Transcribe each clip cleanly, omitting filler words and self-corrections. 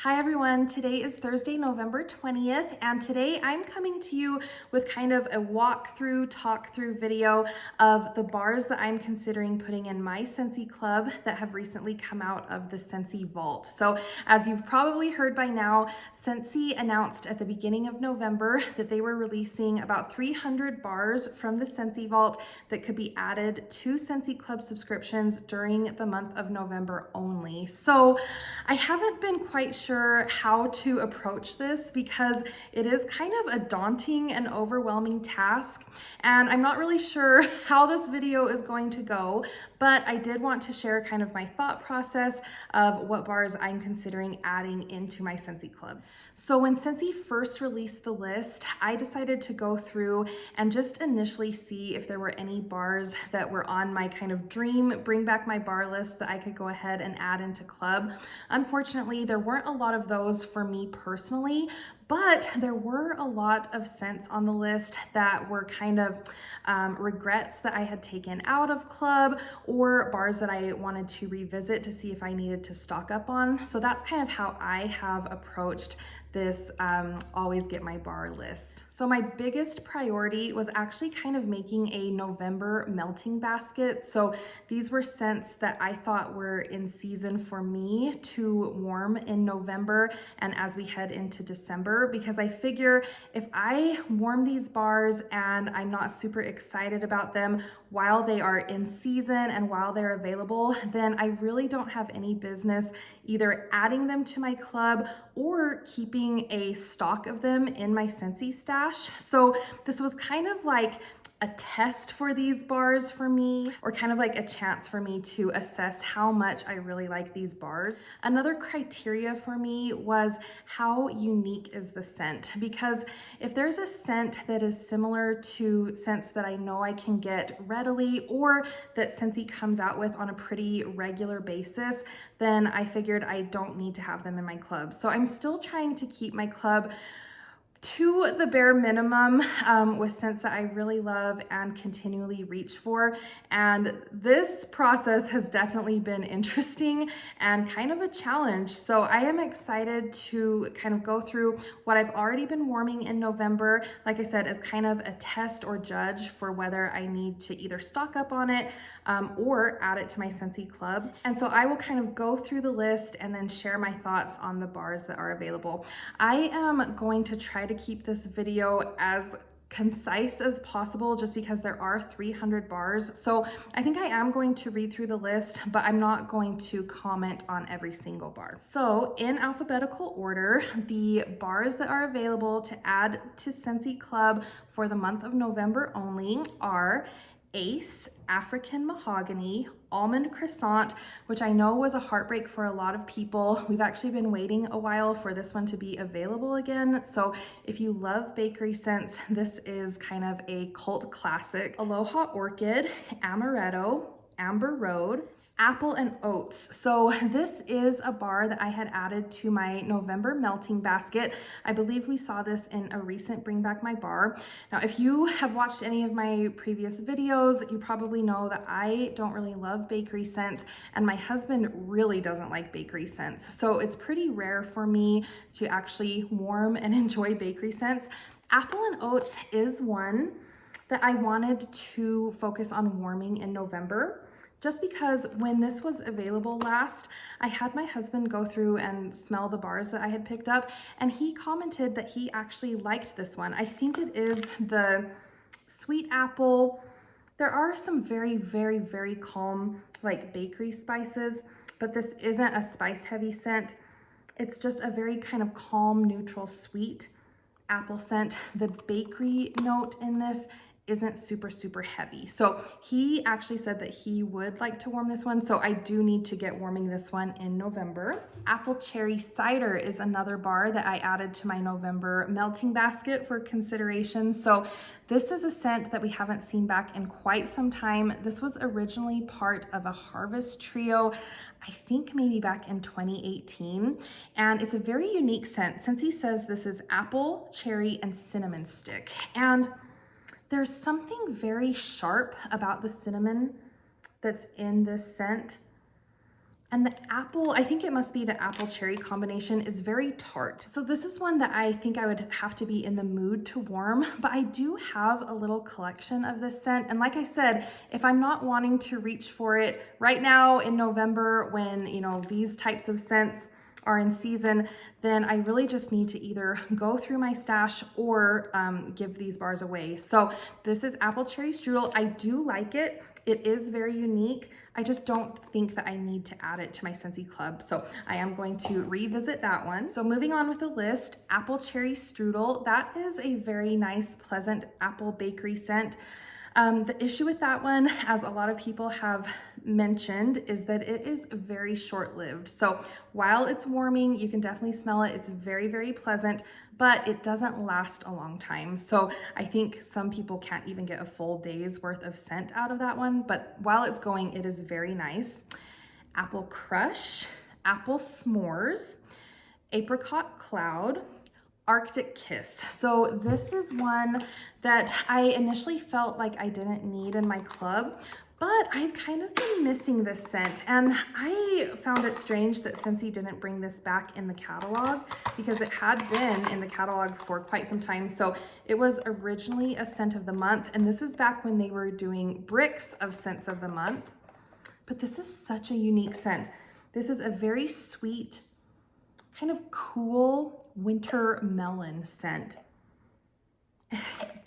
Hi everyone, today is Thursday, November 20th, and today I'm coming to you with kind of a walkthrough, talk-through video of the bars that I'm considering putting in my Scentsy Club that have recently come out of the Scentsy Vault. So as you've probably heard by now, Scentsy announced at the beginning of November that they were releasing about 300 bars from the Scentsy Vault that could be added to Scentsy Club subscriptions during the month of November only. So I haven't been quite sure how to approach this because it is kind of a daunting and overwhelming task, and I'm not really sure how this video is going to go, but I did want to share kind of my thought process of what bars I'm considering adding into my Scentsy Club. So when Scentsy first released the list, I decided to go through and just initially see if there were any bars that were on my kind of dream bring back my bar list that I could go ahead and add into club. Unfortunately, there weren't a lot of those for me personally, but there were a lot of scents on the list that were kind of regrets that I had taken out of club, or bars that I wanted to revisit to see if I needed to stock up on. So that's kind of how I have approached this always get my bar list. So my biggest priority was actually kind of making a November melting basket. So these were scents that I thought were in season for me to warm in November and as we head into December, because I figure if I warm these bars and I'm not super excited about them while they are in season and while they're available, then I really don't have any business either adding them to my club or keeping a stock of them in my Scentsy stash. So this was kind of like a test for these bars for me, or kind of like a chance for me to assess how much I really like these bars. Another criteria for me was how unique is the scent, because if there's a scent that is similar to scents that I know I can get readily or that Scentsy comes out with on a pretty regular basis, then I figured I don't need to have them in my club. So I'm still trying to keep my club to the bare minimum with scents that I really love and continually reach for. And this process has definitely been interesting and kind of a challenge. So I am excited to kind of go through what I've already been warming in November, like I said, as kind of a test or judge for whether I need to either stock up on it or add it to my Scentsy Club. And so I will kind of go through the list and then share my thoughts on the bars that are available. I am going to try to keep this video as concise as possible just because there are 300 bars. So I think I am going to read through the list, but I'm not going to comment on every single bar. So in alphabetical order, the bars that are available to add to Scentsy Club for the month of November only are Ace, African Mahogany, Almond Croissant, which I know was a heartbreak for a lot of people. We've actually been waiting a while for this one to be available again. So if you love bakery scents, this is kind of a cult classic. Aloha Orchid, Amaretto, Amber Road, Apple and Oats. So this is a bar that I had added to my November melting basket. I believe we saw this in a recent Bring Back My Bar. Now, if you have watched any of my previous videos, you probably know that I don't really love bakery scents, and my husband really doesn't like bakery scents. So it's pretty rare for me to actually warm and enjoy bakery scents. Apple and Oats is one that I wanted to focus on warming in November, just because when this was available last, I had my husband go through and smell the bars that I had picked up, and he commented that he actually liked this one. I think it is the sweet apple. There are some very, very, very calm like bakery spices, but this isn't a spice heavy scent. It's just a very kind of calm, neutral, sweet apple scent. The bakery note in this isn't super heavy. So he actually said that he would like to warm this one. So I do need to get warming this one in November. Apple Cherry Cider is another bar that I added to my November melting basket for consideration. So this is a scent that we haven't seen back in quite some time. This was originally part of a harvest trio, I think maybe back in 2018. And it's a very unique scent since he says this is apple, cherry, and cinnamon stick. And there's something very sharp about the cinnamon that's in this scent. And the apple, I think it must be the apple cherry combination, is very tart. So this is one that I think I would have to be in the mood to warm, but I do have a little collection of this scent. And like I said, if I'm not wanting to reach for it right now in November when, you know, these types of scents are in season, then I really just need to either go through my stash or give these bars away. So this is apple cherry strudel. I do like it. It is very unique. I just don't think that I need to add it to my Scentsy Club. So I am going to revisit that one. So moving on with the list, apple cherry strudel. That is a very nice, pleasant apple bakery scent. The issue with that one, as a lot of people have mentioned, is that it is very short-lived. So while it's warming, you can definitely smell it. It's very, very pleasant, but it doesn't last a long time. So I think some people can't even get a full day's worth of scent out of that one, but while it's going, it is very nice. Apple Crush, Apple S'mores, Apricot Cloud, Arctic Kiss. So this is one that I initially felt like I didn't need in my club, but I've kind of been missing this scent, and I found it strange that Scentsy didn't bring this back in the catalog because it had been in the catalog for quite some time. So it was originally a scent of the month, and this is back when they were doing bricks of scents of the month. But this is such a unique scent. This is a very sweet, kind of cool winter melon scent.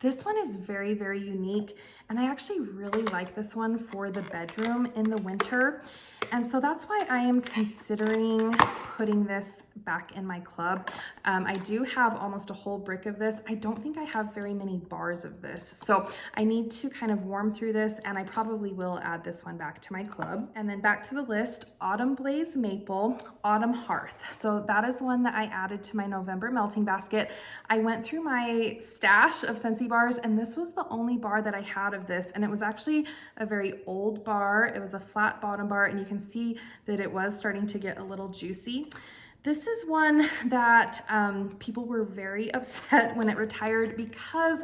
This one is very, very unique, and I actually really like this one for the bedroom in the winter. And so that's why I am considering putting this back in my club. I do have almost a whole brick of this. I don't think I have very many bars of this. So I need to kind of warm through this, and I probably will add this one back to my club. And then back to the list, Autumn Blaze Maple, Autumn Hearth. So that is one that I added to my November melting basket. I went through my stash of Scentsy bars, and this was the only bar that I had of this. And it was actually a very old bar. It was a flat bottom bar, and you can see that it was starting to get a little juicy. This is one that people were very upset when it retired because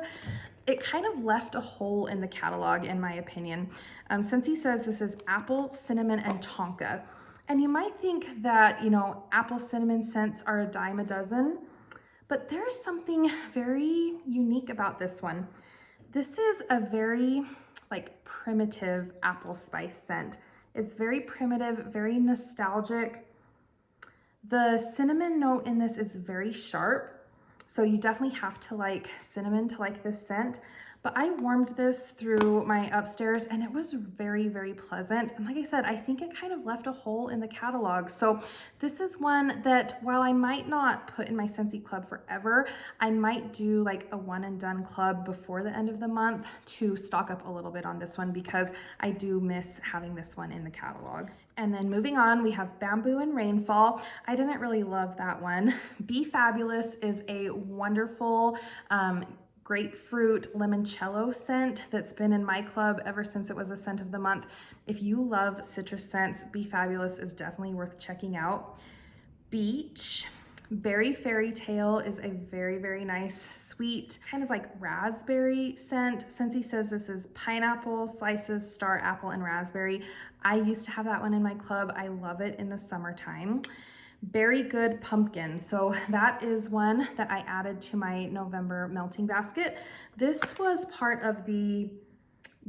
it kind of left a hole in the catalog, in my opinion. Scentsy says this is apple, cinnamon, and tonka. And you might think that, you know, apple cinnamon scents are a dime a dozen, but there's something very unique about this one. This is a very like primitive apple spice scent. It's very primitive, very nostalgic. The cinnamon note in this is very sharp, so you definitely have to like cinnamon to like this scent. But I warmed this through my upstairs, and it was very, very pleasant. And like I said, I think it kind of left a hole in the catalog. So this is one that while I might not put in my Scentsy Club forever, I might do like a one and done club before the end of the month to stock up a little bit on this one because I do miss having this one in the catalog. And then moving on, we have Bamboo and Rainfall. I didn't really love that one. Be Fabulous is a wonderful grapefruit limoncello scent that's been in my club ever since it was a scent of the month. If you love citrus scents, Be Fabulous is definitely worth checking out. Beach, Berry Fairy Tale is a very, very nice, sweet, kind of like raspberry scent. Scentsy says this is pineapple, slices, star apple, and raspberry. I used to have that one in my club. I love it in the summertime. Berry Good Pumpkin. So that is one that I added to my November melting basket. This was part of the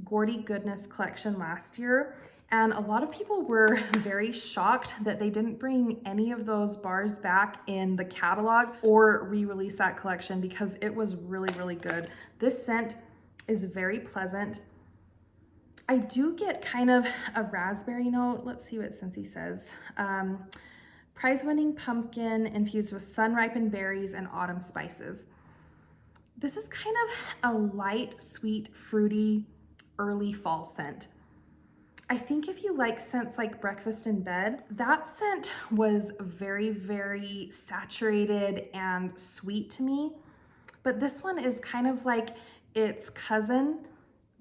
Gordy Goodness collection last year, and a lot of people were very shocked that they didn't bring any of those bars back in the catalog or re-release that collection because it was really, really good. This scent is very pleasant. I do get kind of a raspberry note. Let's see what Scentsy says. Prize-winning pumpkin infused with sun-ripened berries and autumn spices. This is kind of a light, sweet, fruity, early fall scent. I think if you like scents like Breakfast in Bed, that scent was very, very saturated and sweet to me. But this one is kind of like its cousin,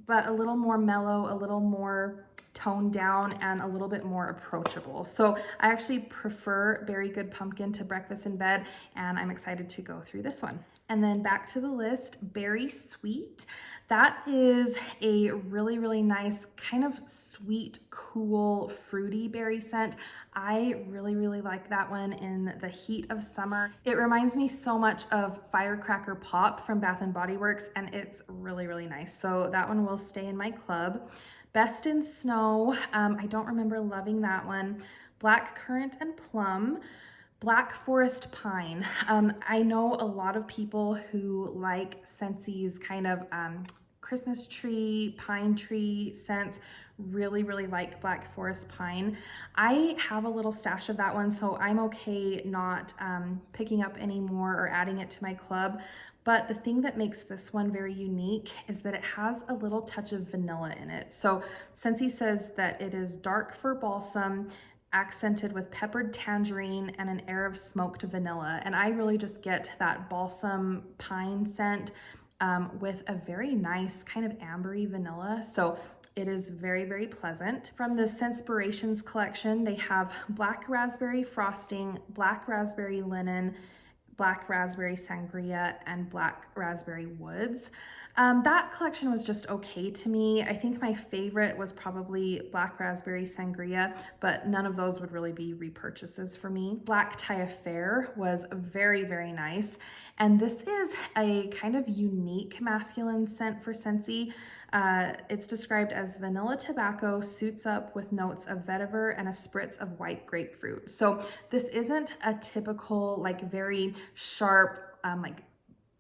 but a little more mellow, a little more toned down and a little bit more approachable. So I actually prefer Berry Good Pumpkin to Breakfast in Bed, and I'm excited to go through this one. And then back to the list, Berry Sweet. That is a really, really nice kind of sweet, cool, fruity berry scent. I really, really like that one in the heat of summer. It reminds me so much of Firecracker Pop from Bath & Body Works, and it's really, really nice. So that one will stay in my club. Best in Snow, I don't remember loving that one. Black Currant and Plum. Black Forest Pine. I know a lot of people who like Scentsy's kind of Christmas tree, pine tree scents, really, really like Black Forest Pine. I have a little stash of that one, so I'm okay not picking up any more or adding it to my club. But the thing that makes this one very unique is that it has a little touch of vanilla in it. So Scentsy says that it is dark fir balsam, accented with peppered tangerine and an air of smoked vanilla. And I really just get that balsam pine scent with a very nice kind of ambery vanilla. So it is very, very pleasant. From the Scentspirations collection, they have black raspberry frosting, black raspberry linen, black raspberry sangria, and black raspberry woods. That collection was just okay to me. I think my favorite was probably black raspberry sangria, but none of those would really be repurchases for me. Black tie affair was very, very nice. And this is a kind of unique masculine scent for Scentsy. It's described as vanilla tobacco suits up with notes of vetiver and a spritz of white grapefruit. So this isn't a typical, like very sharp, like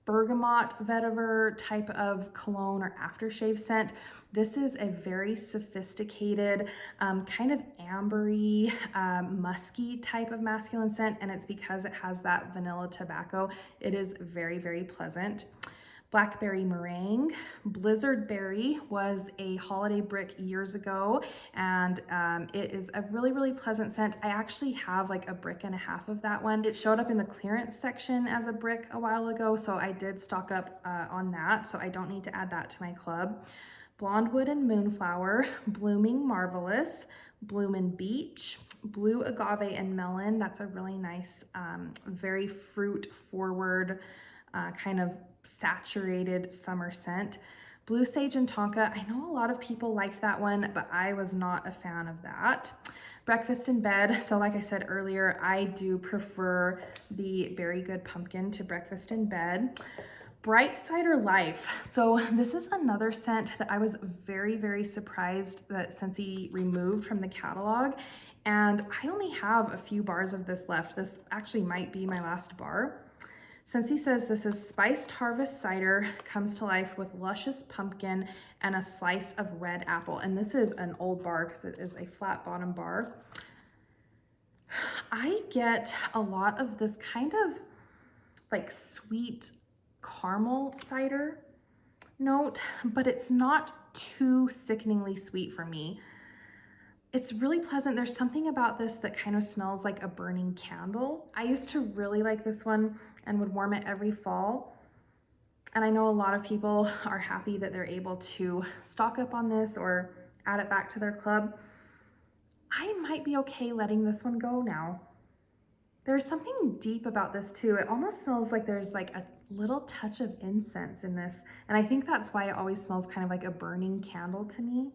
bergamot vetiver type of cologne or aftershave scent. This is a very sophisticated, kind of ambery, musky type of masculine scent, and it's because it has that vanilla tobacco. It is very, very pleasant. Blackberry meringue. Blizzard berry was a holiday brick years ago, and it is a really, really pleasant scent. I actually have like a brick and a half of that one. It showed up in the clearance section as a brick a while ago, so I did stock up on that, so I don't need to add that to my club. Blondewood and Moonflower, Blooming Marvelous, Bloomin' Beach, Blue Agave and Melon. That's a really nice, very fruit forward, kind of saturated summer scent. Blue Sage and Tonka, I know a lot of people liked that one, but I was not a fan of that. Breakfast in Bed, so like I said earlier, I do prefer the Berry Good Pumpkin to Breakfast in Bed. Bright Cider Life. So this is another scent that I was very, very surprised that Scentsy removed from the catalog. And I only have a few bars of this left. This actually might be my last bar. Scentsy says this is spiced harvest cider, comes to life with luscious pumpkin and a slice of red apple. And this is an old bar because it is a flat bottom bar. I get a lot of this kind of like sweet caramel cider note, but it's not too sickeningly sweet for me. It's really pleasant. There's something about this that kind of smells like a burning candle. I used to really like this one and would warm it every fall. And I know a lot of people are happy that they're able to stock up on this or add it back to their club. I might be okay letting this one go now. There's something deep about this too. It almost smells like there's like a little touch of incense in this. And I think that's why it always smells kind of like a burning candle to me.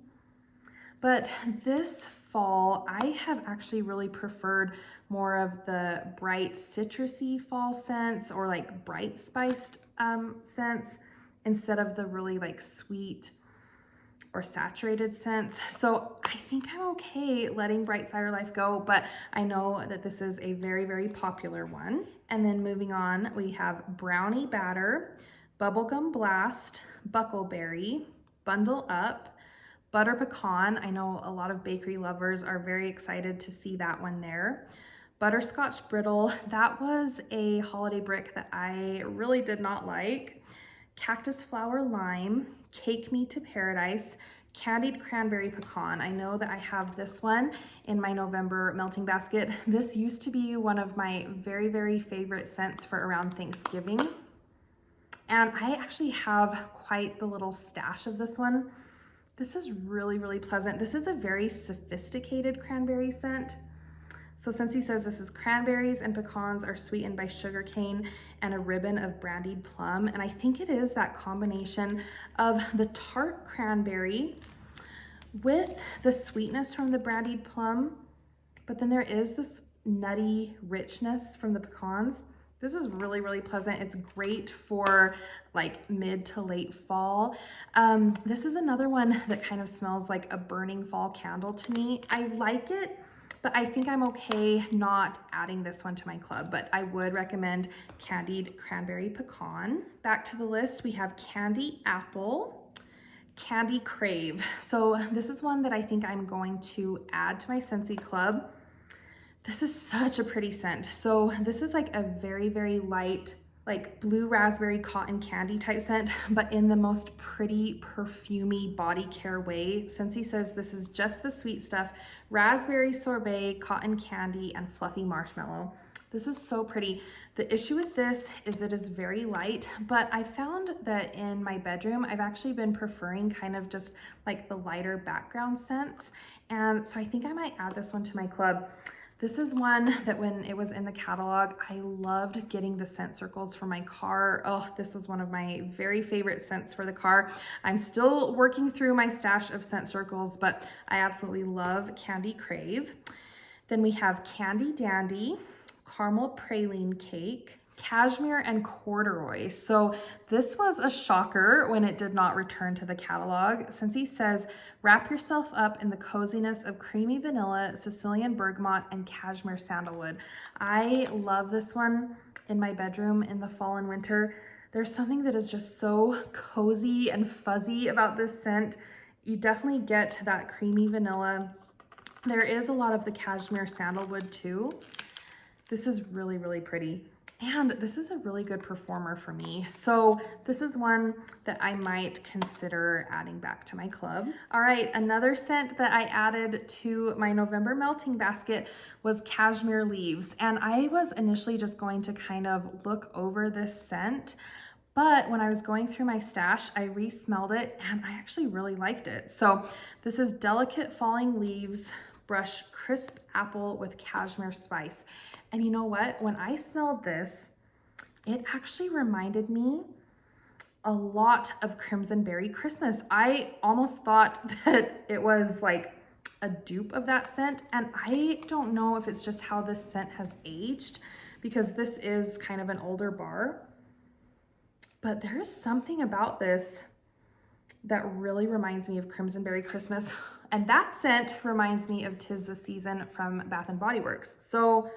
But this fall, I have actually really preferred more of the bright citrusy fall scents or like bright spiced scents instead of the really like sweet or saturated scents. So I think I'm okay letting Bright Cider Life go, but I know that this is a very, very popular one. And then moving on, we have Brownie Batter, Bubblegum Blast, Buckleberry, Bundle Up, Butter Pecan. I know a lot of bakery lovers are very excited to see that one there. Butterscotch Brittle, that was a holiday brick that I really did not like. Cactus Flower Lime, Cake Me to Paradise, Candied Cranberry Pecan. I know that I have this one in my November melting basket. This used to be one of my very, very favorite scents for around Thanksgiving. And I actually have quite the little stash of this one. This is really, really pleasant. This is a very sophisticated cranberry scent. So Scentsy says this is cranberries and pecans are sweetened by sugarcane and a ribbon of brandied plum. And I think it is that combination of the tart cranberry with the sweetness from the brandied plum, but then there is this nutty richness from the pecans. This is really, really pleasant. It's great for like mid to late fall. This is another one that kind of smells like a burning fall candle to me. I like it, but I think I'm okay not adding this one to my club, but I would recommend candied cranberry pecan. Back to the list, we have candy apple, candy crave. So this is one that I think I'm going to add to my Scentsy Club. This is such a pretty scent. So this is like a very, very light, like blue raspberry cotton candy type scent, but in the most pretty perfumey body care way. Scentsy says this is just the sweet stuff, raspberry sorbet, cotton candy, and fluffy marshmallow. This is so pretty. The issue with this is it is very light, but I found that in my bedroom, I've actually been preferring kind of just like the lighter background scents. And so I think I might add this one to my club. This is one that when it was in the catalog, I loved getting the scent circles for my car. Oh, this was one of my very favorite scents for the car. I'm still working through my stash of scent circles, but I absolutely love Candy Crave. Then we have Candy Dandy, Caramel Praline Cake, Cashmere and Corduroy. So this was a shocker when it did not return to the catalog. Scentsy says, wrap yourself up in the coziness of creamy vanilla, Sicilian bergamot, and cashmere sandalwood. I love this one in my bedroom in the fall and winter. There's something that is just so cozy and fuzzy about this scent. You definitely get that creamy vanilla. There is a lot of the cashmere sandalwood too. This is really, really pretty. And this is a really good performer for me. So this is one that I might consider adding back to my club. All right, another scent that I added to my November melting basket was Cashmere Leaves. And I was initially just going to kind of look over this scent, but when I was going through my stash, I re-smelled it and I actually really liked it. So this is Delicate Falling Leaves, brush crisp apple with cashmere spice. And you know what? When I smelled this, it actually reminded me a lot of Crimson Berry Christmas. I almost thought that it was like a dupe of that scent. And I don't know if it's just how this scent has aged, because this is kind of an older bar. But there's something about this that really reminds me of Crimson Berry Christmas. And that scent reminds me of 'Tis the Season from Bath and Body Works. So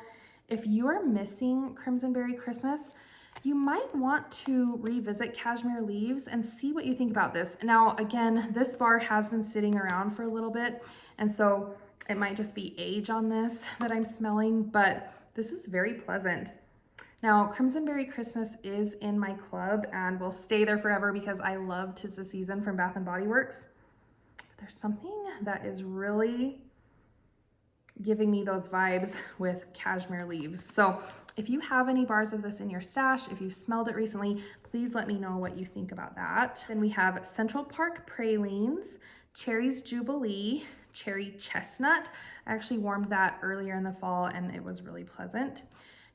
if you are missing Crimson Berry Christmas, you might want to revisit Cashmere Leaves and see what you think about this. Now, again, this bar has been sitting around for a little bit, and so it might just be age on this that I'm smelling, but this is very pleasant. Now, Crimson Berry Christmas is in my club and will stay there forever because I love 'Tis the Season from Bath and Body Works. But there's something that is really giving me those vibes with Cashmere Leaves. So if you have any bars of this in your stash, if you've smelled it recently, please let me know what you think about that. Then we have Central Park Pralines, Cherries Jubilee, Cherry Chestnut. I actually warmed that earlier in the fall and it was really pleasant.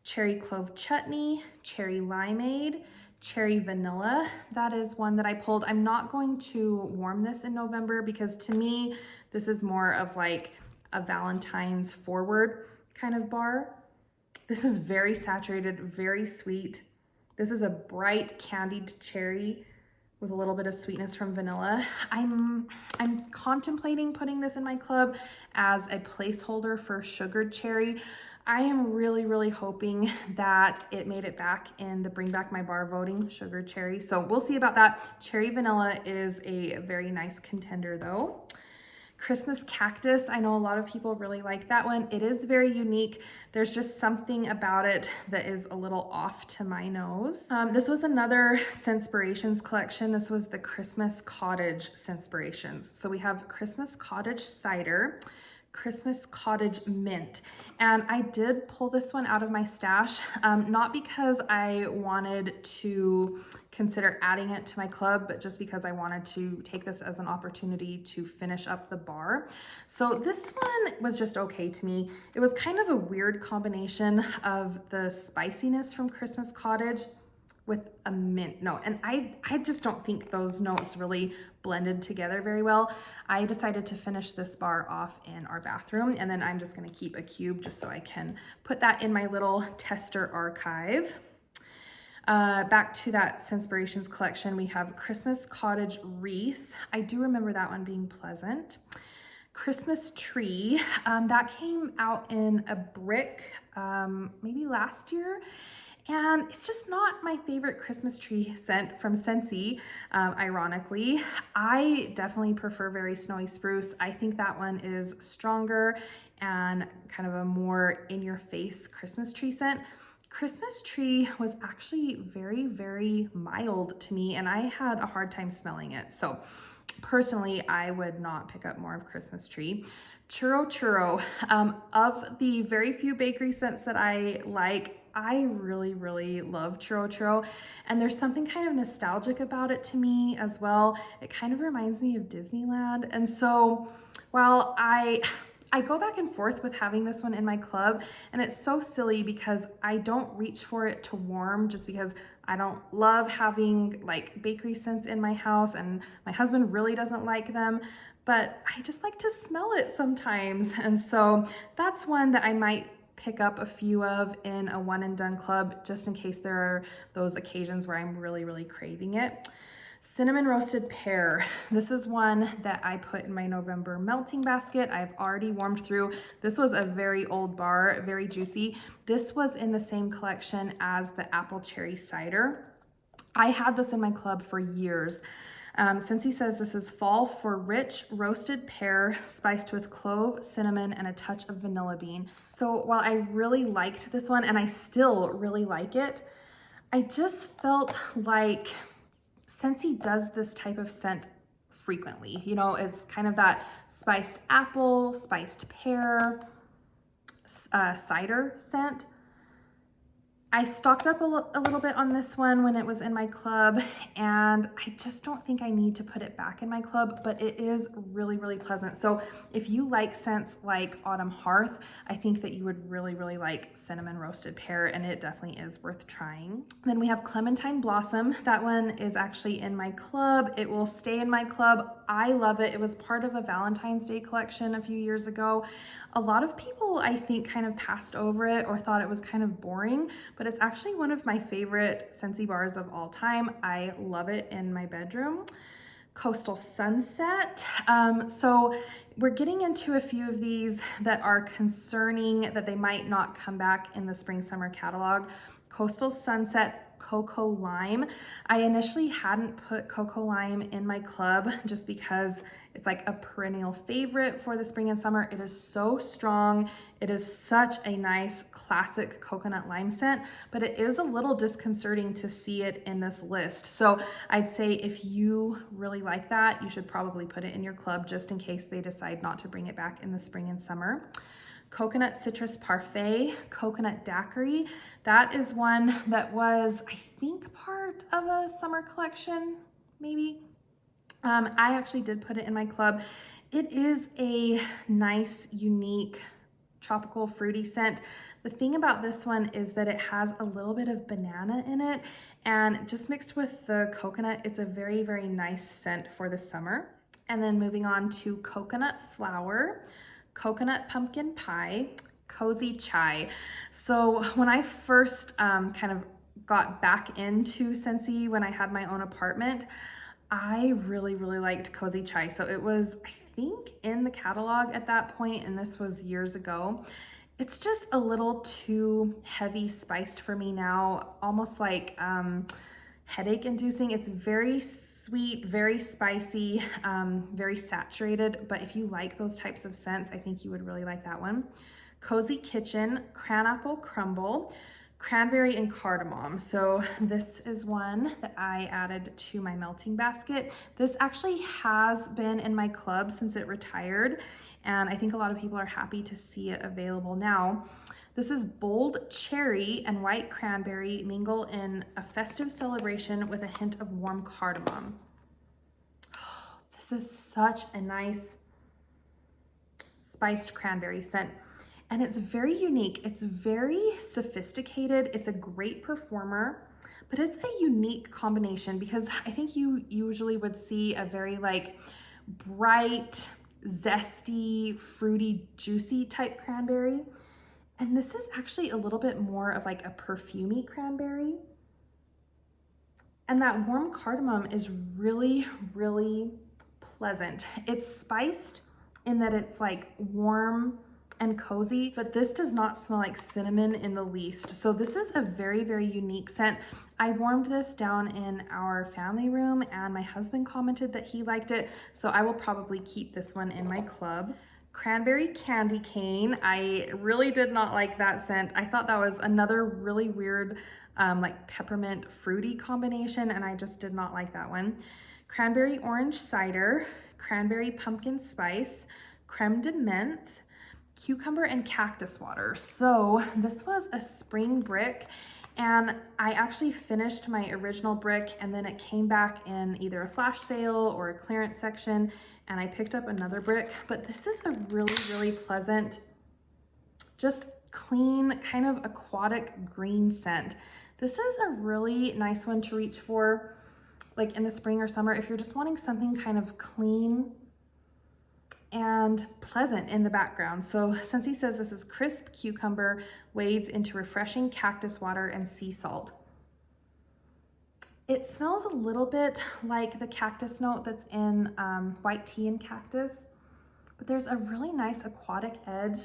Cherry Clove Chutney, Cherry Limeade, Cherry Vanilla. That is one that I pulled. I'm not going to warm this in November because to me, this is more of like a Valentine's forward kind of bar. This is very saturated, very sweet. This is a bright candied cherry with a little bit of sweetness from vanilla. I'm contemplating putting this in my club as a placeholder for sugared cherry. I am really, really hoping that it made it back in the Bring Back My Bar voting, sugared cherry. So we'll see about that. Cherry Vanilla is a very nice contender though. Christmas Cactus, I know a lot of people really like that one. It is very unique. There's just something about it that is a little off to my nose. This was another Scentspirations collection. This was the Christmas Cottage Scentspirations. So we have Christmas Cottage Cider, Christmas Cottage Mint. And I did pull this one out of my stash, not because I wanted to consider adding it to my club, but just because I wanted to take this as an opportunity to finish up the bar. So this one was just okay to me. It was kind of a weird combination of the spiciness from Christmas Cottage with a mint note. And I just don't think those notes really blended together very well. I decided to finish this bar off in our bathroom, and then I'm just gonna keep a cube just so I can put that in my little tester archive. Back to that Scentspirations collection, we have Christmas Cottage Wreath. I do remember that one being pleasant. Christmas Tree, that came out in a brick maybe last year. And it's just not my favorite Christmas tree scent from Scentsy, ironically. I definitely prefer Very Snowy Spruce. I think that one is stronger and kind of a more in-your-face Christmas tree scent. Christmas Tree was actually very, very mild to me, and I had a hard time smelling it. So personally, I would not pick up more of Christmas Tree. Churro Churro, of the very few bakery scents that I like, I really, really love Churro Churro, and there's something kind of nostalgic about it to me as well. It kind of reminds me of Disneyland, and so while I go back and forth with having this one in my club, and it's so silly because I don't reach for it to warm just because I don't love having like bakery scents in my house, and my husband really doesn't like them, but I just like to smell it sometimes. And so that's one that I might pick up a few of in a one and done club, just in case there are those occasions where I'm really, really craving it. Cinnamon Roasted Pear. This is one that I put in my November melting basket. I've already warmed through. This was a very old bar, very juicy. This was in the same collection as the apple cherry cider. I had this in my club for years. Scentsy says this is fall for rich roasted pear spiced with clove, cinnamon, and a touch of vanilla bean. So while I really liked this one, and I still really like it, I just felt like Scentsy does this type of scent frequently. You know, it's kind of that spiced apple, spiced pear, cider scent. I stocked up a little bit on this one when it was in my club, and I just don't think I need to put it back in my club, but it is really, really pleasant. So if you like scents like Autumn Hearth, I think that you would really, really like Cinnamon Roasted Pear, and it definitely is worth trying. Then we have Clementine Blossom. That one is actually in my club. It will stay in my club. I love it. It was part of a Valentine's Day collection a few years ago. A lot of people, I think, kind of passed over it or thought it was kind of boring, but it's actually one of my favorite Scentsy bars of all time. I love it in my bedroom. Coastal Sunset. So we're getting into a few of these that are concerning that they might not come back in the spring summer catalog. Coastal Sunset Cocoa Lime. I initially hadn't put Cocoa Lime in my club just because it's like a perennial favorite for the spring and summer. It is so strong. It is such a nice classic coconut lime scent, but it is a little disconcerting to see it in this list. So I'd say if you really like that, you should probably put it in your club just in case they decide not to bring it back in the spring and summer. Coconut Citrus Parfait, Coconut Daiquiri. That is one that was, I think, part of a summer collection, maybe. I actually did put it in my club. It is a nice, unique, tropical fruity scent. The thing about this one is that it has a little bit of banana in it, and just mixed with the coconut, it's a very, very nice scent for the summer. And then moving on to Coconut Flower, Coconut Pumpkin Pie, Cozy Chai. So when I first kind of got back into Scentsy when I had my own apartment, I really, really liked Cozy Chai. So it was, I think, in the catalog at that point, and this was years ago. It's just a little too heavy spiced for me now, almost like headache inducing. It's very sweet, very spicy, very saturated, but if you like those types of scents, I think you would really like that one. Cozy Kitchen, Cranapple Crumble, Cranberry and Cardamom. So this is one that I added to my melting basket. This actually has been in my club since it retired, and I think a lot of people are happy to see it available now. This is bold cherry and white cranberry mingle in a festive celebration with a hint of warm cardamom. Oh, this is such a nice spiced cranberry scent. And it's very unique. It's very sophisticated. It's a great performer, but it's a unique combination because I think you usually would see a very like bright, zesty, fruity, juicy type cranberry. And this is actually a little bit more of like a perfumey cranberry. And that warm cardamom is really, really pleasant. It's spiced in that it's like warm and cozy, but this does not smell like cinnamon in the least. So this is a very, very unique scent. I warmed this down in our family room and my husband commented that he liked it. So I will probably keep this one in my club. Cranberry candy cane. I really did not like that scent. I thought that was another really weird like peppermint fruity combination, and I just did not like that one. Cranberry orange cider, cranberry pumpkin spice, creme de menthe, cucumber and cactus water. So this was a spring brick, and I actually finished my original brick and then it came back in either a flash sale or a clearance section, and I picked up another brick. But this is a really, really pleasant, just clean, kind of aquatic green scent. This is a really nice one to reach for like in the spring or summer if you're just wanting something kind of clean and pleasant in the background. So Scentsy says this is crisp cucumber, wades into refreshing cactus water and sea salt. It smells a little bit like the cactus note that's in white tea and cactus, but there's a really nice aquatic edge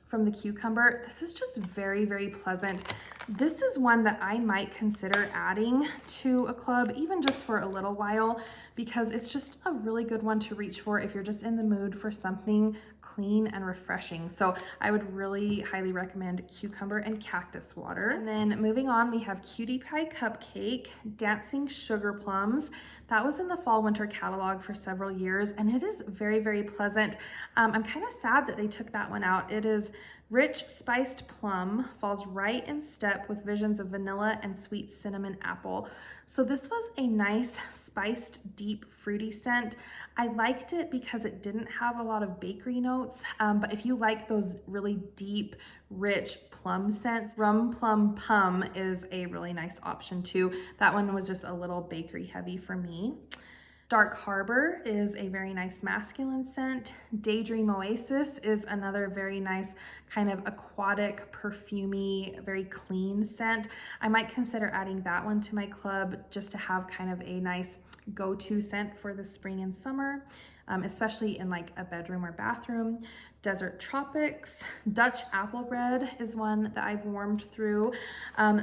from the cucumber. This is just very, very pleasant. This is one that I might consider adding to a club, even just for a little while, because it's just a really good one to reach for if you're just in the mood for something clean and refreshing. So I would really highly recommend cucumber and cactus water. And then moving on, we have Cutie Pie Cupcake, Dancing Sugar Plums. That was in the fall winter catalog for several years, and it is very, very pleasant. I'm kind of sad that they took that one out. It is rich spiced plum, falls right in step with visions of vanilla and sweet cinnamon apple. So this was a nice spiced deep fruity scent. I liked it because it didn't have a lot of bakery notes, but if you like those really deep, rich plum scents, Rum Plum Pum is a really nice option too. That one was just a little bakery heavy for me. Dark Harbor is a very nice masculine scent. Daydream Oasis is another very nice kind of aquatic, perfumey, very clean scent. I might consider adding that one to my club just to have kind of a nice go-to scent for the spring and summer, especially in like a bedroom or bathroom. Desert Tropics, Dutch Apple Bread is one that I've warmed through.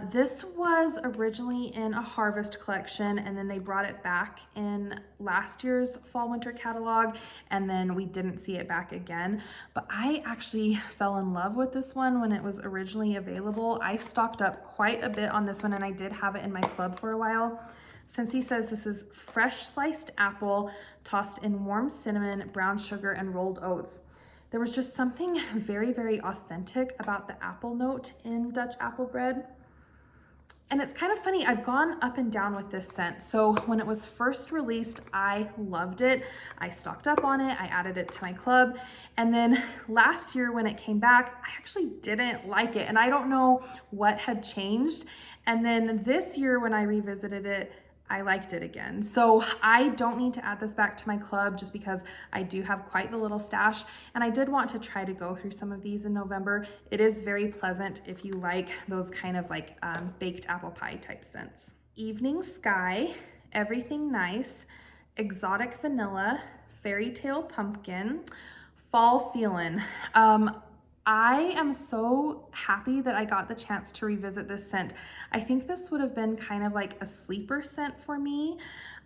This was originally in a harvest collection, and then they brought it back in last year's fall winter catalog, and then we didn't see it back again. But I actually fell in love with this one when it was originally available. I stocked up quite a bit on this one, and I did have it in my club for a while. Scentsy says this is fresh sliced apple tossed in warm cinnamon, brown sugar, and rolled oats. There was just something very, very authentic about the apple note in Dutch Apple Bread. And it's kind of funny, I've gone up and down with this scent. So when it was first released, I loved it. I stocked up on it, I added it to my club. And then last year when it came back, I actually didn't like it. And I don't know what had changed. And then this year when I revisited it, I liked it again. So I don't need to add this back to my club just because I do have quite the little stash, and I did want to try to go through some of these in November. It is very pleasant if you like those kind of like baked apple pie type scents. Evening Sky, Everything Nice, Exotic Vanilla, Fairy Tale Pumpkin, Fall Feelin'. I am so happy that I got the chance to revisit this scent. I think this would have been kind of like a sleeper scent for me.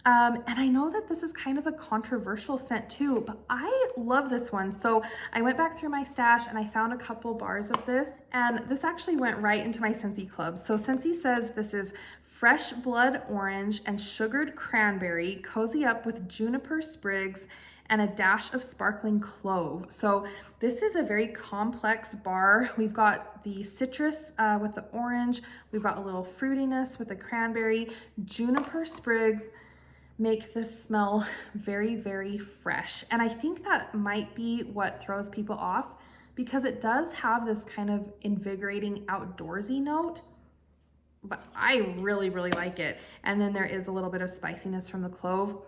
And I know that this is kind of a controversial scent too, but I love this one. So I went back through my stash and I found a couple bars of this, and this actually went right into my Scentsy Club. So Scentsy says this is fresh blood orange and sugared cranberry, cozy up with juniper sprigs and a dash of sparkling clove. So this is a very complex bar. We've got the citrus with the orange. We've got a little fruitiness with the cranberry. Juniper sprigs make this smell very, very fresh. And I think that might be what throws people off, because it does have this kind of invigorating outdoorsy note, but I really, really like it. And then there is a little bit of spiciness from the clove.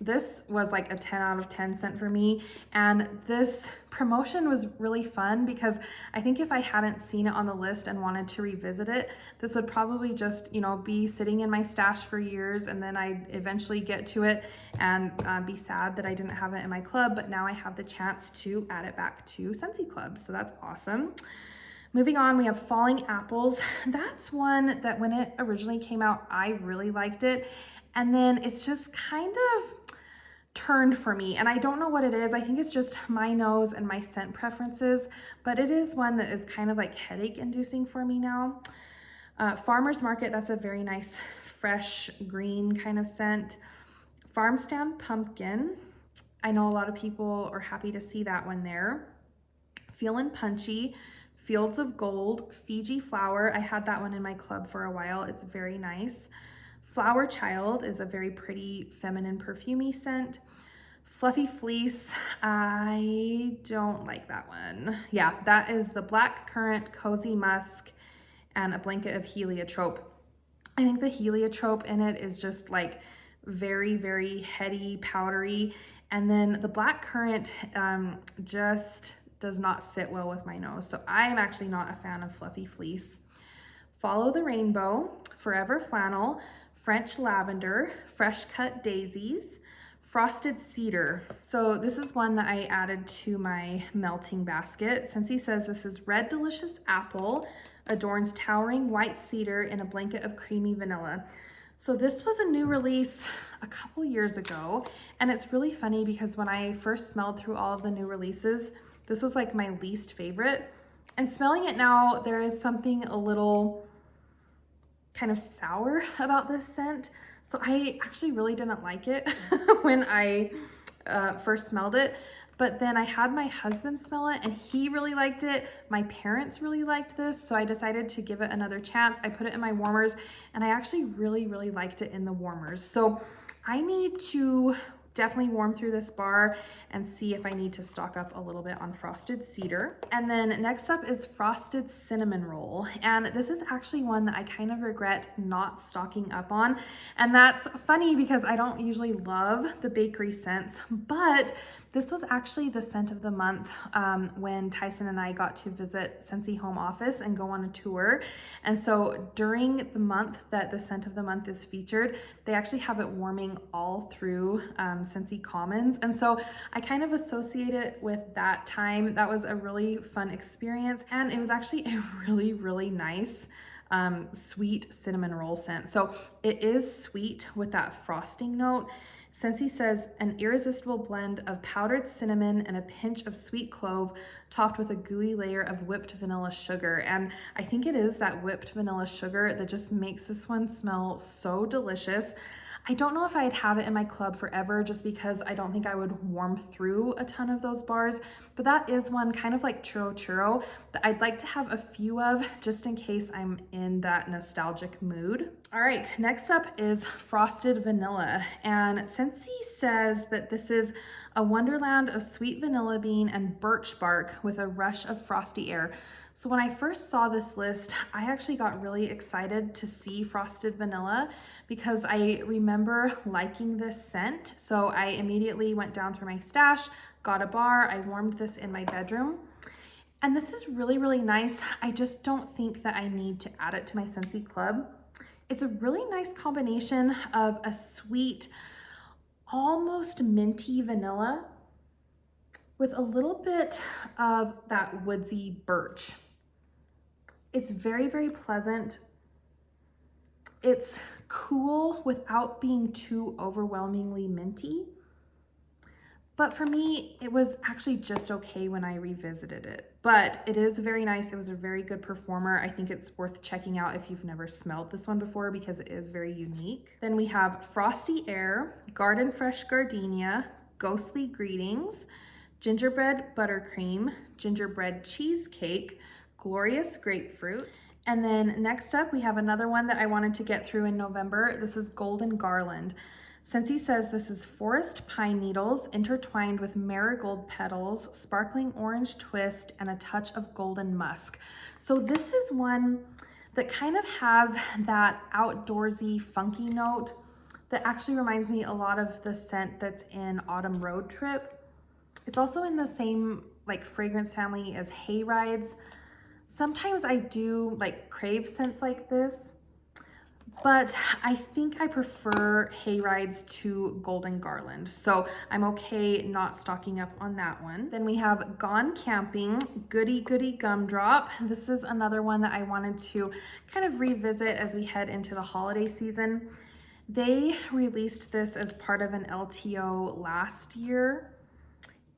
This was like a 10 out of 10 scent for me. And this promotion was really fun because I think if I hadn't seen it on the list and wanted to revisit it, this would probably just, you know, be sitting in my stash for years, and then I'd eventually get to it and be sad that I didn't have it in my club. But now I have the chance to add it back to Scentsy Club. So that's awesome. Moving on, we have Falling Apples. That's one that when it originally came out, I really liked it. And then it's just kind of turned for me, and I don't know what it is. I think it's just my nose and my scent preferences, but it is one that is kind of like headache inducing for me now. Farmer's Market, that's a very nice fresh green kind of scent. Farm Stand Pumpkin, I know a lot of people are happy to see that one there. Feelin' Punchy, Fields of Gold, Fiji Flower, I had that one in my club for a while. It's very nice. Flower Child is a very pretty feminine perfumey scent. Fluffy Fleece, I don't like that one. Yeah, that is the Black Currant, Cozy Musk, and a blanket of heliotrope. I think the heliotrope in it is just like very, very heady, powdery. And then the Black Currant just does not sit well with my nose. So I am actually not a fan of Fluffy Fleece. Follow the Rainbow, Forever Flannel, French Lavender, Fresh Cut Daisies, Frosted Cedar. So this is one that I added to my melting basket. Scentsy says this is Red Delicious Apple, adorns towering white cedar in a blanket of creamy vanilla. So this was a new release a couple years ago, and it's really funny because when I first smelled through all of the new releases, this was like my least favorite. And smelling it now, there is something a little kind of sour about this scent. So I actually really didn't like it when I first smelled it. But then I had my husband smell it and he really liked it. My parents really liked this, so I decided to give it another chance. I put it in my warmers and I actually really, really liked it in the warmers. So I need to definitely warm through this bar and see if I need to stock up a little bit on Frosted Cedar. And then next up is Frosted Cinnamon Roll. And this is actually one that I kind of regret not stocking up on. And that's funny because I don't usually love the bakery scents, but this was actually the scent of the month when Tyson and I got to visit Scentsy home office and go on a tour. And so during the month that the scent of the month is featured, they actually have it warming all through Scentsy Commons. And so I kind of associate it with that time. That was a really fun experience. And it was actually a really, really nice sweet cinnamon roll scent. So it is sweet with that frosting note. Scentsy says an irresistible blend of powdered cinnamon and a pinch of sweet clove topped with a gooey layer of whipped vanilla sugar. And I think it is that whipped vanilla sugar that just makes this one smell so delicious. I don't know if I'd have it in my club forever just because I don't think I would warm through a ton of those bars, but that is one kind of like Churro Churro that I'd like to have a few of just in case I'm in that nostalgic mood. All right, next up is Frosted Vanilla, and Scentsy says that this is a wonderland of sweet vanilla bean and birch bark with a rush of frosty air. So when I first saw this list, I actually got really excited to see Frosted Vanilla because I remember liking this scent. So I immediately went down through my stash, got a bar, I warmed this in my bedroom. And this is really, really nice. I just don't think that I need to add it to my Scentsy Club. It's a really nice combination of a sweet, almost minty vanilla with a little bit of that woodsy birch. It's very, very pleasant. It's cool without being too overwhelmingly minty. But for me, it was actually just okay when I revisited it. But it is very nice. It was a very good performer. I think it's worth checking out if you've never smelled this one before because it is very unique. Then we have Frosty Air, Garden Fresh Gardenia, ghostly greetings, gingerbread buttercream, gingerbread cheesecake, glorious grapefruit. And then next up, we have another one that I wanted to get through in November. This is golden garland. Scentsy says this is forest pine needles intertwined with marigold petals, sparkling orange twist, and a touch of golden musk. So this is one that kind of has that outdoorsy, funky note that actually reminds me a lot of the scent that's in Autumn Road Trip. It's also in the same like fragrance family as Hay Rides. Sometimes I do like crave scents like this, but I think I prefer Hay Rides to golden garland. So I'm okay not stocking up on that one. Then we have Gone Camping, Goody Goody Gumdrop. This is another one that I wanted to kind of revisit as we head into the holiday season. They released this as part of an LTO last year,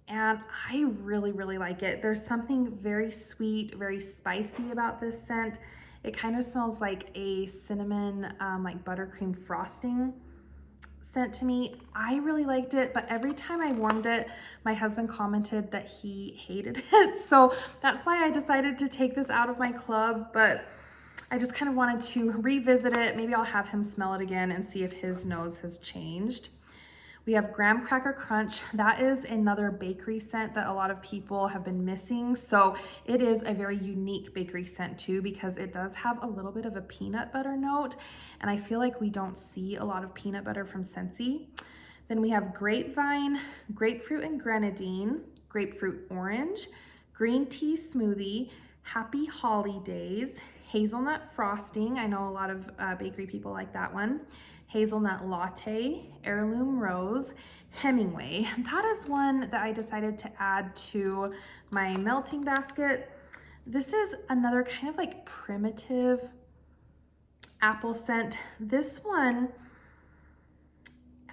and I really, really like it. There's something very sweet, very spicy about this scent. It kind of smells like a cinnamon, like buttercream frosting scent to me. I really liked it, but every time I warmed it, my husband commented that he hated it. So that's why I decided to take this out of my club, but I just kind of wanted to revisit it. Maybe I'll have him smell it again and see if his nose has changed. We have Graham Cracker Crunch. That is another bakery scent that a lot of people have been missing. So it is a very unique bakery scent too, because it does have a little bit of a peanut butter note. And I feel like we don't see a lot of peanut butter from Scentsy. Then we have Grapevine, Grapefruit and Grenadine, Grapefruit Orange, Green Tea Smoothie, Happy Holidays, Hazelnut Frosting. I know a lot of bakery people like that one. Hazelnut Latte, Heirloom Rose, Hemingway. That is one that I decided to add to my melting basket. This is another kind of like primitive apple scent. This one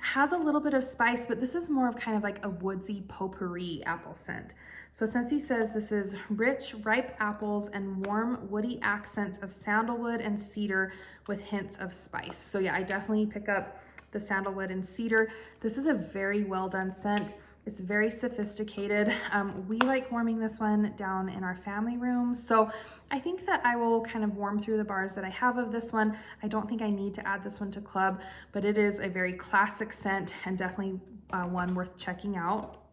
has a little bit of spice, but this is more of kind of like a woodsy potpourri apple scent. So Scentsy says this is rich, ripe apples and warm, woody accents of sandalwood and cedar with hints of spice. So yeah, I definitely pick up the sandalwood and cedar. This is a very well done scent. It's very sophisticated. We like warming this one down in our family room. So I think that I will kind of warm through the bars that I have of this one. I don't think I need to add this one to club, but it is a very classic scent and definitely one worth checking out.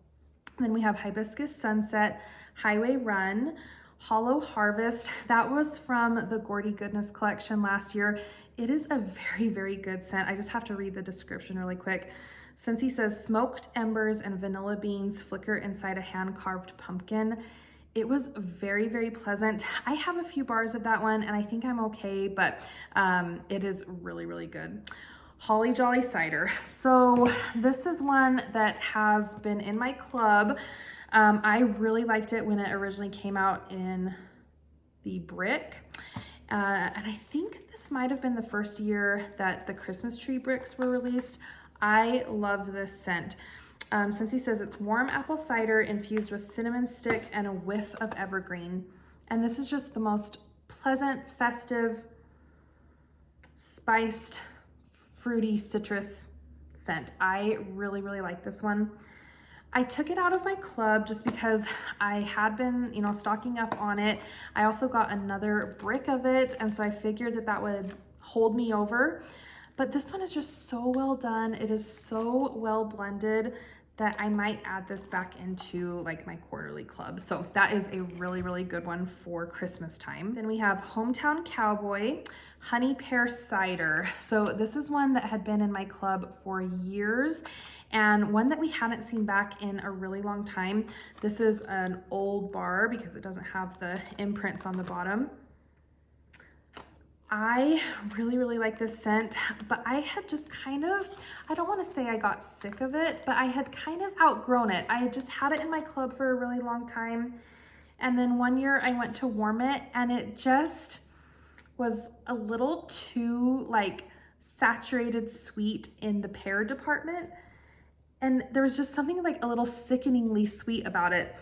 Then we have Hibiscus Sunset, Highway Run, Hollow Harvest. That was from the Gordy Goodness collection last year. It is a very, very good scent. I just have to read the description really quick. Scentsy says smoked embers and vanilla beans flicker inside a hand-carved pumpkin. It was very, very pleasant. I have a few bars of that one and I think I'm okay, but it is really, really good. Holly Jolly Cider. So this is one that has been in my club. I really liked it when it originally came out in the brick. And I think this might have been the first year that the Christmas tree bricks were released. I love this scent. Scentsy says it's warm apple cider infused with cinnamon stick and a whiff of evergreen. And this is just the most pleasant, festive, spiced, fruity citrus scent. I really, really like this one. I took it out of my club just because I had been, stocking up on it. I also got another brick of it, and so I figured that that would hold me over. But this one is just so well done. It is so well blended that I might add this back into like my quarterly club. So that is a really, really good one for Christmas time. Then we have Hometown Cowboy, Honey Pear Cider. So this is one that had been in my club for years and one that we hadn't seen back in a really long time. This is an old bar because it doesn't have the imprints on the bottom. I really, really like this scent, but I had just kind of, I don't want to say I got sick of it, but I had kind of outgrown it. I had just had it in my club for a really long time. And then one year I went to warm it and it just was a little too like saturated sweet in the pear department. And there was just something like a little sickeningly sweet about it.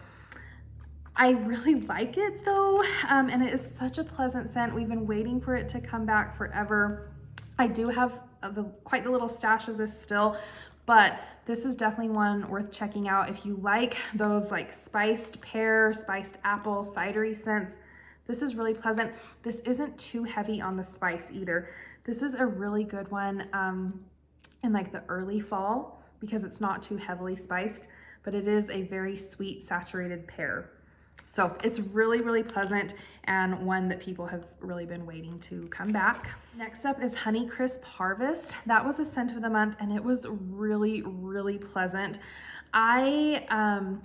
I really like it though, and it is such a pleasant scent. We've been waiting for it to come back forever. I do have quite the little stash of this still, But this is definitely one worth checking out if you like those like spiced pear, spiced apple, cidery scents. This is really pleasant. This isn't too heavy on the spice either. This is a really good one in like the early fall because it's not too heavily spiced, but it is a very sweet, saturated pear. So it's really, really pleasant and one that people have really been waiting to come back. Next up is Honey Crisp Harvest. That was a scent of the month and it was really, really pleasant. I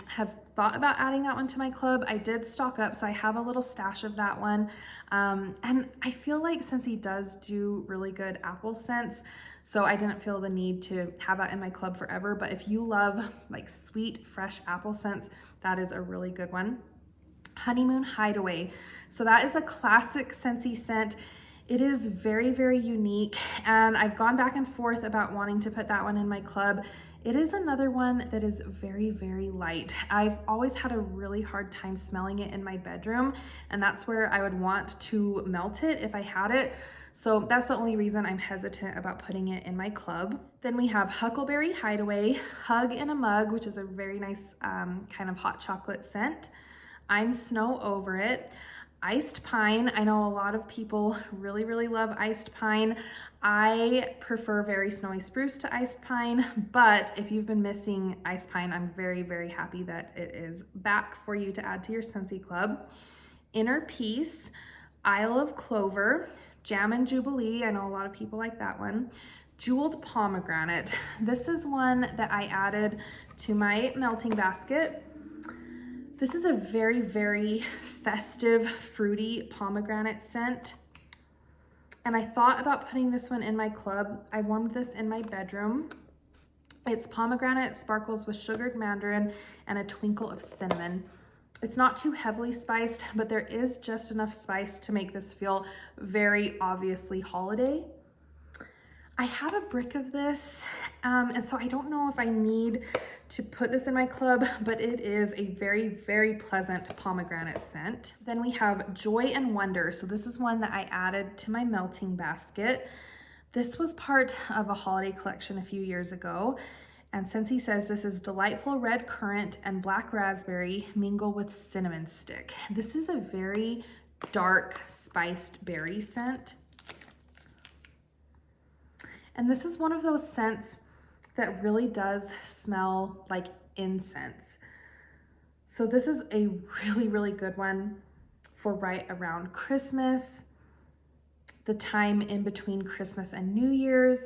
have thought about adding that one to my club. I did stock up, so I have a little stash of that one. And I feel like Scentsy does do really good apple scents, so I didn't feel the need to have that in my club forever. But if you love like sweet, fresh apple scents, that is a really good one. Honeymoon Hideaway. So that is a classic Scentsy scent. It is very, very unique, and I've gone back and forth about wanting to put that one in my club. It is another one that is very, very light. I've always had a really hard time smelling it in my bedroom, and that's where I would want to melt it if I had it. So that's the only reason I'm hesitant about putting it in my club. Then we have Huckleberry Hideaway, Hug in a Mug, which is a very nice kind of hot chocolate scent. I'm Snow Over It. Iced Pine. I know a lot of people really, really love Iced Pine. I prefer Very Snowy Spruce to Iced Pine, but if you've been missing Iced Pine, I'm very, very happy that it is back for you to add to your Scentsy Club. Inner Peace, Isle of Clover, Jam and Jubilee. I know a lot of people like that one. Jeweled Pomegranate. This is one that I added to my melting basket. This is a very, very festive, fruity pomegranate scent. And I thought about putting this one in my club. I warmed this in my bedroom. It's pomegranate, sparkles with sugared mandarin, and a twinkle of cinnamon. It's not too heavily spiced, but there is just enough spice to make this feel very obviously holiday. I have a brick of this, and so I don't know if I need to put this in my club, but it is a very, very pleasant pomegranate scent. Then we have Joy and Wonder. So this is one that I added to my melting basket. This was part of a holiday collection a few years ago, and Scentsy says this is delightful red currant and black raspberry mingle with cinnamon stick. This is a very dark spiced berry scent. And this is one of those scents that really does smell like incense. So this is a really, really good one for right around Christmas, the time in between Christmas and New Year's.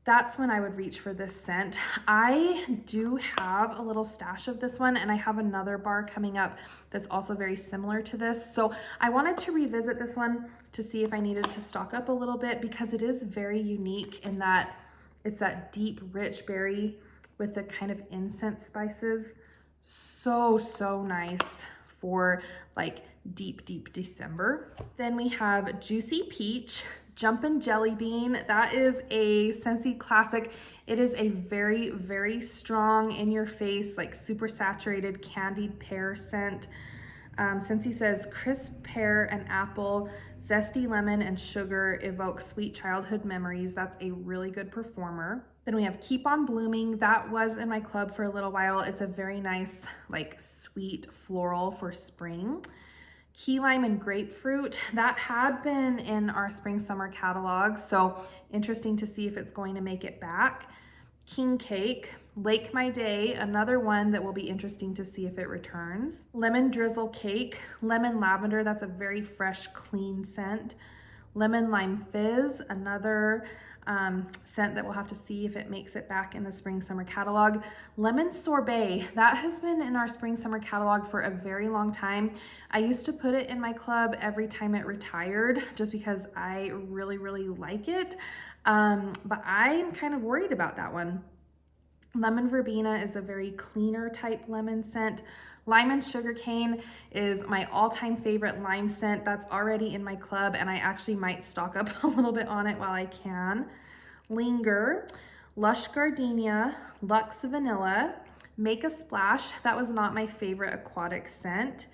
That's when I would reach for this scent. I do have a little stash of this one, and I have another bar coming up that's also very similar to this. So I wanted to revisit this one to see if I needed to stock up a little bit, because it is very unique in that it's that deep, rich berry with the kind of incense spices. So, so nice for like deep, deep December. Then we have Juicy Peach, Jumpin' Jelly Bean. That is a Scentsy classic. It is a very, very strong in your face, like super saturated candied pear scent. Scentsy says crisp pear and apple, zesty lemon and sugar evoke sweet childhood memories. That's a really good performer. Then we have Keep on Blooming. That was in my club for a little while. It's a very nice, like sweet floral for spring. Key Lime and Grapefruit, that had been in our spring summer catalog, so interesting to see if it's going to make it back. King Cake, Lake My Day, another one that will be interesting to see if it returns. Lemon Drizzle Cake, Lemon Lavender, that's a very fresh, clean scent. Lemon Lime Fizz, another scent that we'll have to see if it makes it back in the spring summer catalog. Lemon Sorbet, that has been in our spring summer catalog for a very long time. I used to put it in my club every time it retired just because I really, really like it. But I'm kind of worried about that one. Lemon Verbena is a very cleaner type lemon scent. Lime and Sugarcane is my all-time favorite lime scent. That's already in my club, and I actually might stock up a little bit on it while I can. Linger, Lush Gardenia, Luxe Vanilla, Make a Splash. That was not my favorite aquatic scent.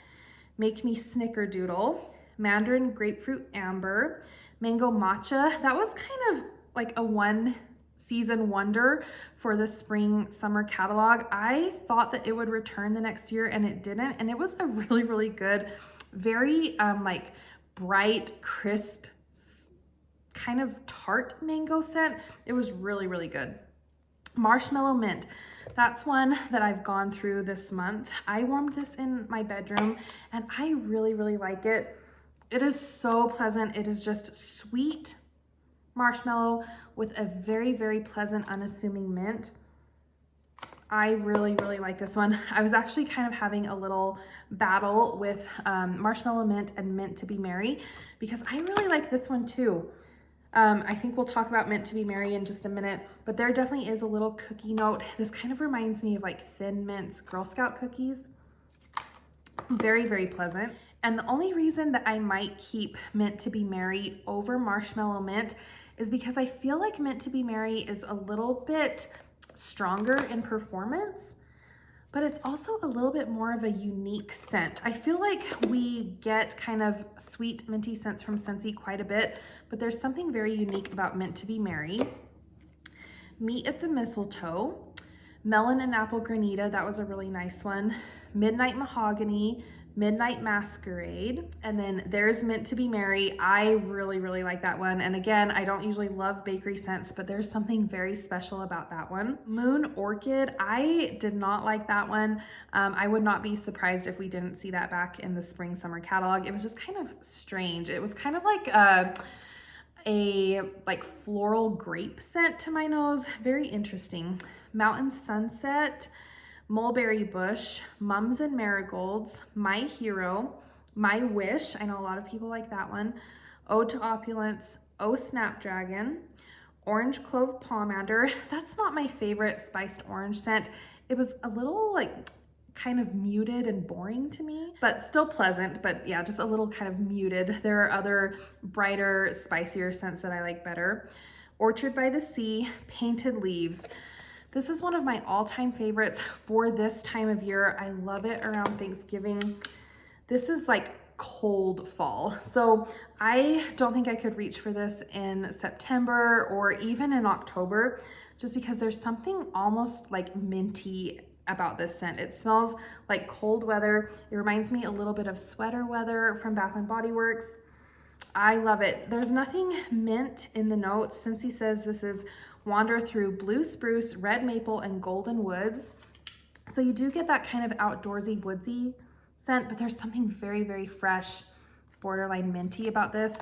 Make Me Snickerdoodle, Mandarin Grapefruit Amber, Mango Matcha. That was kind of like a one season wonder for the spring summer catalog. I thought that it would return the next year and it didn't, and it was a really, really good, very like bright, crisp, kind of tart mango scent. It was really, really good. Marshmallow mint. That's one that I've gone through this month. I warmed this in my bedroom and I really, really like it. It is so pleasant. It is just sweet marshmallow with a very, very pleasant, unassuming mint. I really, really like this one. I was actually kind of having a little battle with marshmallow mint and mint to be merry because I really like this one too. I think we'll talk about mint to be merry in just a minute, but there definitely is a little cookie note. This kind of reminds me of like Thin Mint's Girl Scout cookies. Very, very pleasant. And the only reason that I might keep mint to be merry over marshmallow mint is because I feel like mint to be merry is a little bit stronger in performance, but it's also a little bit more of a unique scent. I feel like we get kind of sweet minty scents from Scentsy quite a bit, but there's something very unique about mint to be merry. Meet at the Mistletoe, Melon and Apple Granita, that was a really nice one. Midnight Mahogany, Midnight Masquerade, and then there's Mint to be Merry. I really, really like that one. And again, I don't usually love bakery scents, but there's something very special about that one. Moon Orchid, I did not like that one. I would not be surprised if we didn't see that back in the spring summer catalog. It was just kind of strange. It was kind of like a like floral grape scent to my nose. Very interesting. Mountain Sunset, Mulberry Bush, Mums and Marigolds, My Hero, My Wish, I know a lot of people like that one, Ode to Opulence, Oh Snapdragon, Orange Clove Pomander. That's not my favorite spiced orange scent. It was a little like kind of muted and boring to me, but still pleasant, but yeah, just a little kind of muted. There are other brighter, spicier scents that I like better. Orchard by the Sea, Painted Leaves. This is one of my all-time favorites for this time of year. I love it around Thanksgiving. This is like cold fall. So I don't think I could reach for this in September or even in October, just because there's something almost like minty about this scent. It smells like cold weather. It reminds me a little bit of sweater weather from Bath and Body Works. I love it. There's nothing mint in the notes. Scentsy says this is wander through blue spruce, red maple, and golden woods. So you do get that kind of outdoorsy, woodsy scent, but there's something very, very fresh, borderline minty about this.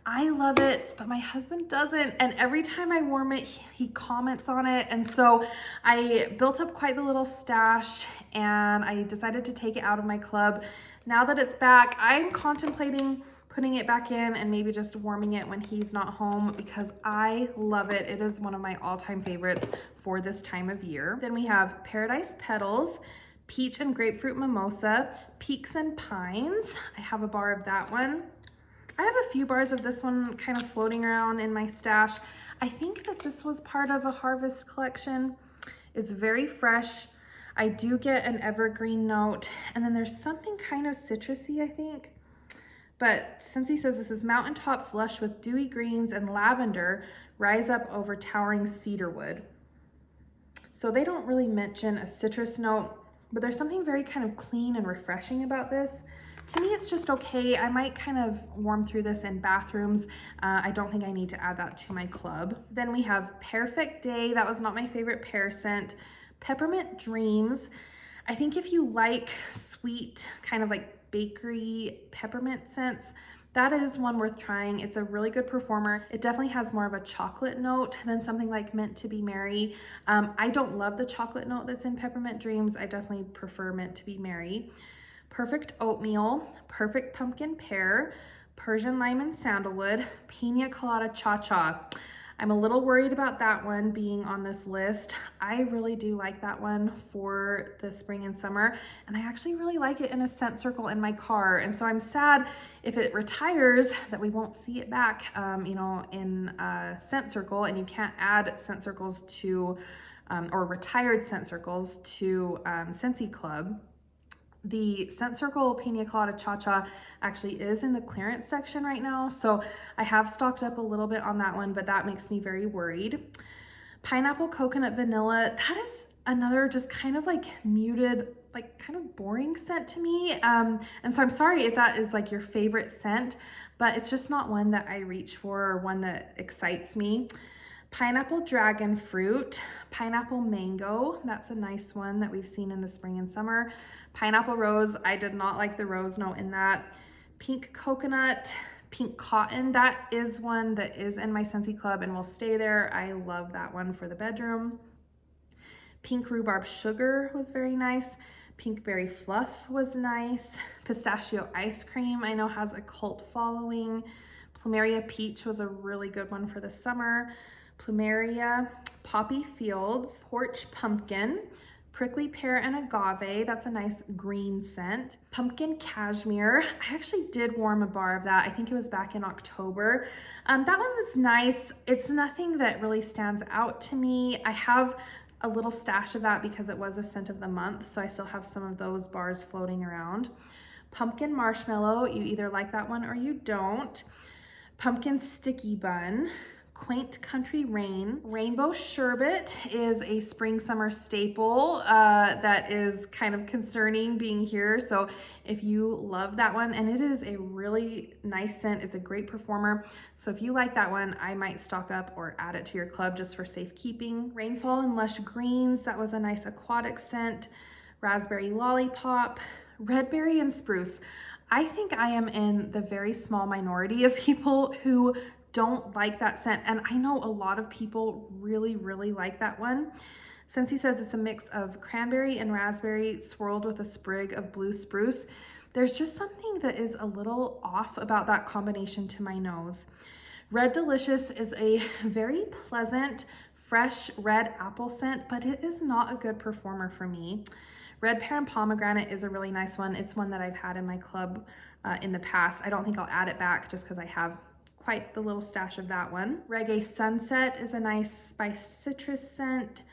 I love it, but my husband doesn't. And every time I warm it, he comments on it. And so I built up quite the little stash and I decided to take it out of my club. Now that it's back, I'm contemplating putting it back in and maybe just warming it when he's not home because I love it. It is one of my all-time favorites for this time of year. Then we have Paradise Petals, Peach and Grapefruit Mimosa, Peaks and Pines. I have a bar of that one. I have a few bars of this one kind of floating around in my stash. I think that this was part of a harvest collection. It's very fresh. I do get an evergreen note, and then there's something kind of citrusy, I think. But Scentsy says this is mountaintops lush with dewy greens and lavender rise up over towering cedar wood. So they don't really mention a citrus note, but there's something very kind of clean and refreshing about this. To me, it's just okay. I might kind of warm through this in bathrooms. I don't think I need to add that to my club. Then we have Perfect Day. That was not my favorite pear scent. Peppermint Dreams. I think if you like sweet, kind of like bakery peppermint scents, that is one worth trying. It's a really good performer. It definitely has more of a chocolate note than something like Mint to be Merry. I don't love the chocolate note that's in Peppermint Dreams. I definitely prefer Mint to be Merry. Perfect Oatmeal, Perfect Pumpkin Pear, Persian Lime and Sandalwood, Pina Colada Cha-Cha. I'm a little worried about that one being on this list. I really do like that one for the spring and summer, and I actually really like it in a scent circle in my car. And so I'm sad if it retires that we won't see it back, you know, in a scent circle, and you can't add scent circles to, or retired scent circles to Scentsy Club. The Scent Circle Pina Colada Cha-Cha actually is in the clearance section right now, so I have stocked up a little bit on that one, but that makes me very worried. Pineapple coconut vanilla, that is another just kind of like muted, like kind of boring scent to me. And so I'm sorry if that is like your favorite scent, but it's just not one that I reach for or one that excites me. Pineapple dragon fruit, pineapple mango, that's a nice one that we've seen in the spring and summer. Pineapple rose, I did not like the rose note in that. Pink coconut, pink cotton, that is one that is in my Scentsy Club and will stay there. I love that one for the bedroom. Pink rhubarb sugar was very nice. Pink berry fluff was nice. Pistachio ice cream, I know has a cult following. Plumeria peach was a really good one for the summer. Plumeria poppy fields, porch pumpkin, prickly pear and agave, that's a nice green scent. Pumpkin cashmere, I actually did warm a bar of that. I think it was back in October. That one was nice. It's nothing that really stands out to me. I have a little stash of that because it was a scent of the month, so I still have some of those bars floating around. Pumpkin marshmallow, you either like that one or you don't. Pumpkin sticky bun, quaint country rain. Rainbow sherbet is a spring summer staple that is kind of concerning being here. So if you love that one, and it is a really nice scent, it's a great performer. So if you like that one, I might stock up or add it to your club just for safekeeping. Rainfall and lush greens, that was a nice aquatic scent. Raspberry lollipop, red berry and spruce. I think I am in the very small minority of people who don't like that scent, and I know a lot of people really like that one. Scentsy says it's a mix of cranberry and raspberry swirled with a sprig of blue spruce. There's just something that is a little off about that combination to my nose. Red Delicious is a very pleasant, fresh red apple scent, but it is not a good performer for me. Red pear and pomegranate is a really nice one. It's one that I've had in my club in the past. I don't think I'll add it back just because I have quite the little stash of that one. Reggae Sunset is a nice spiced citrus scent.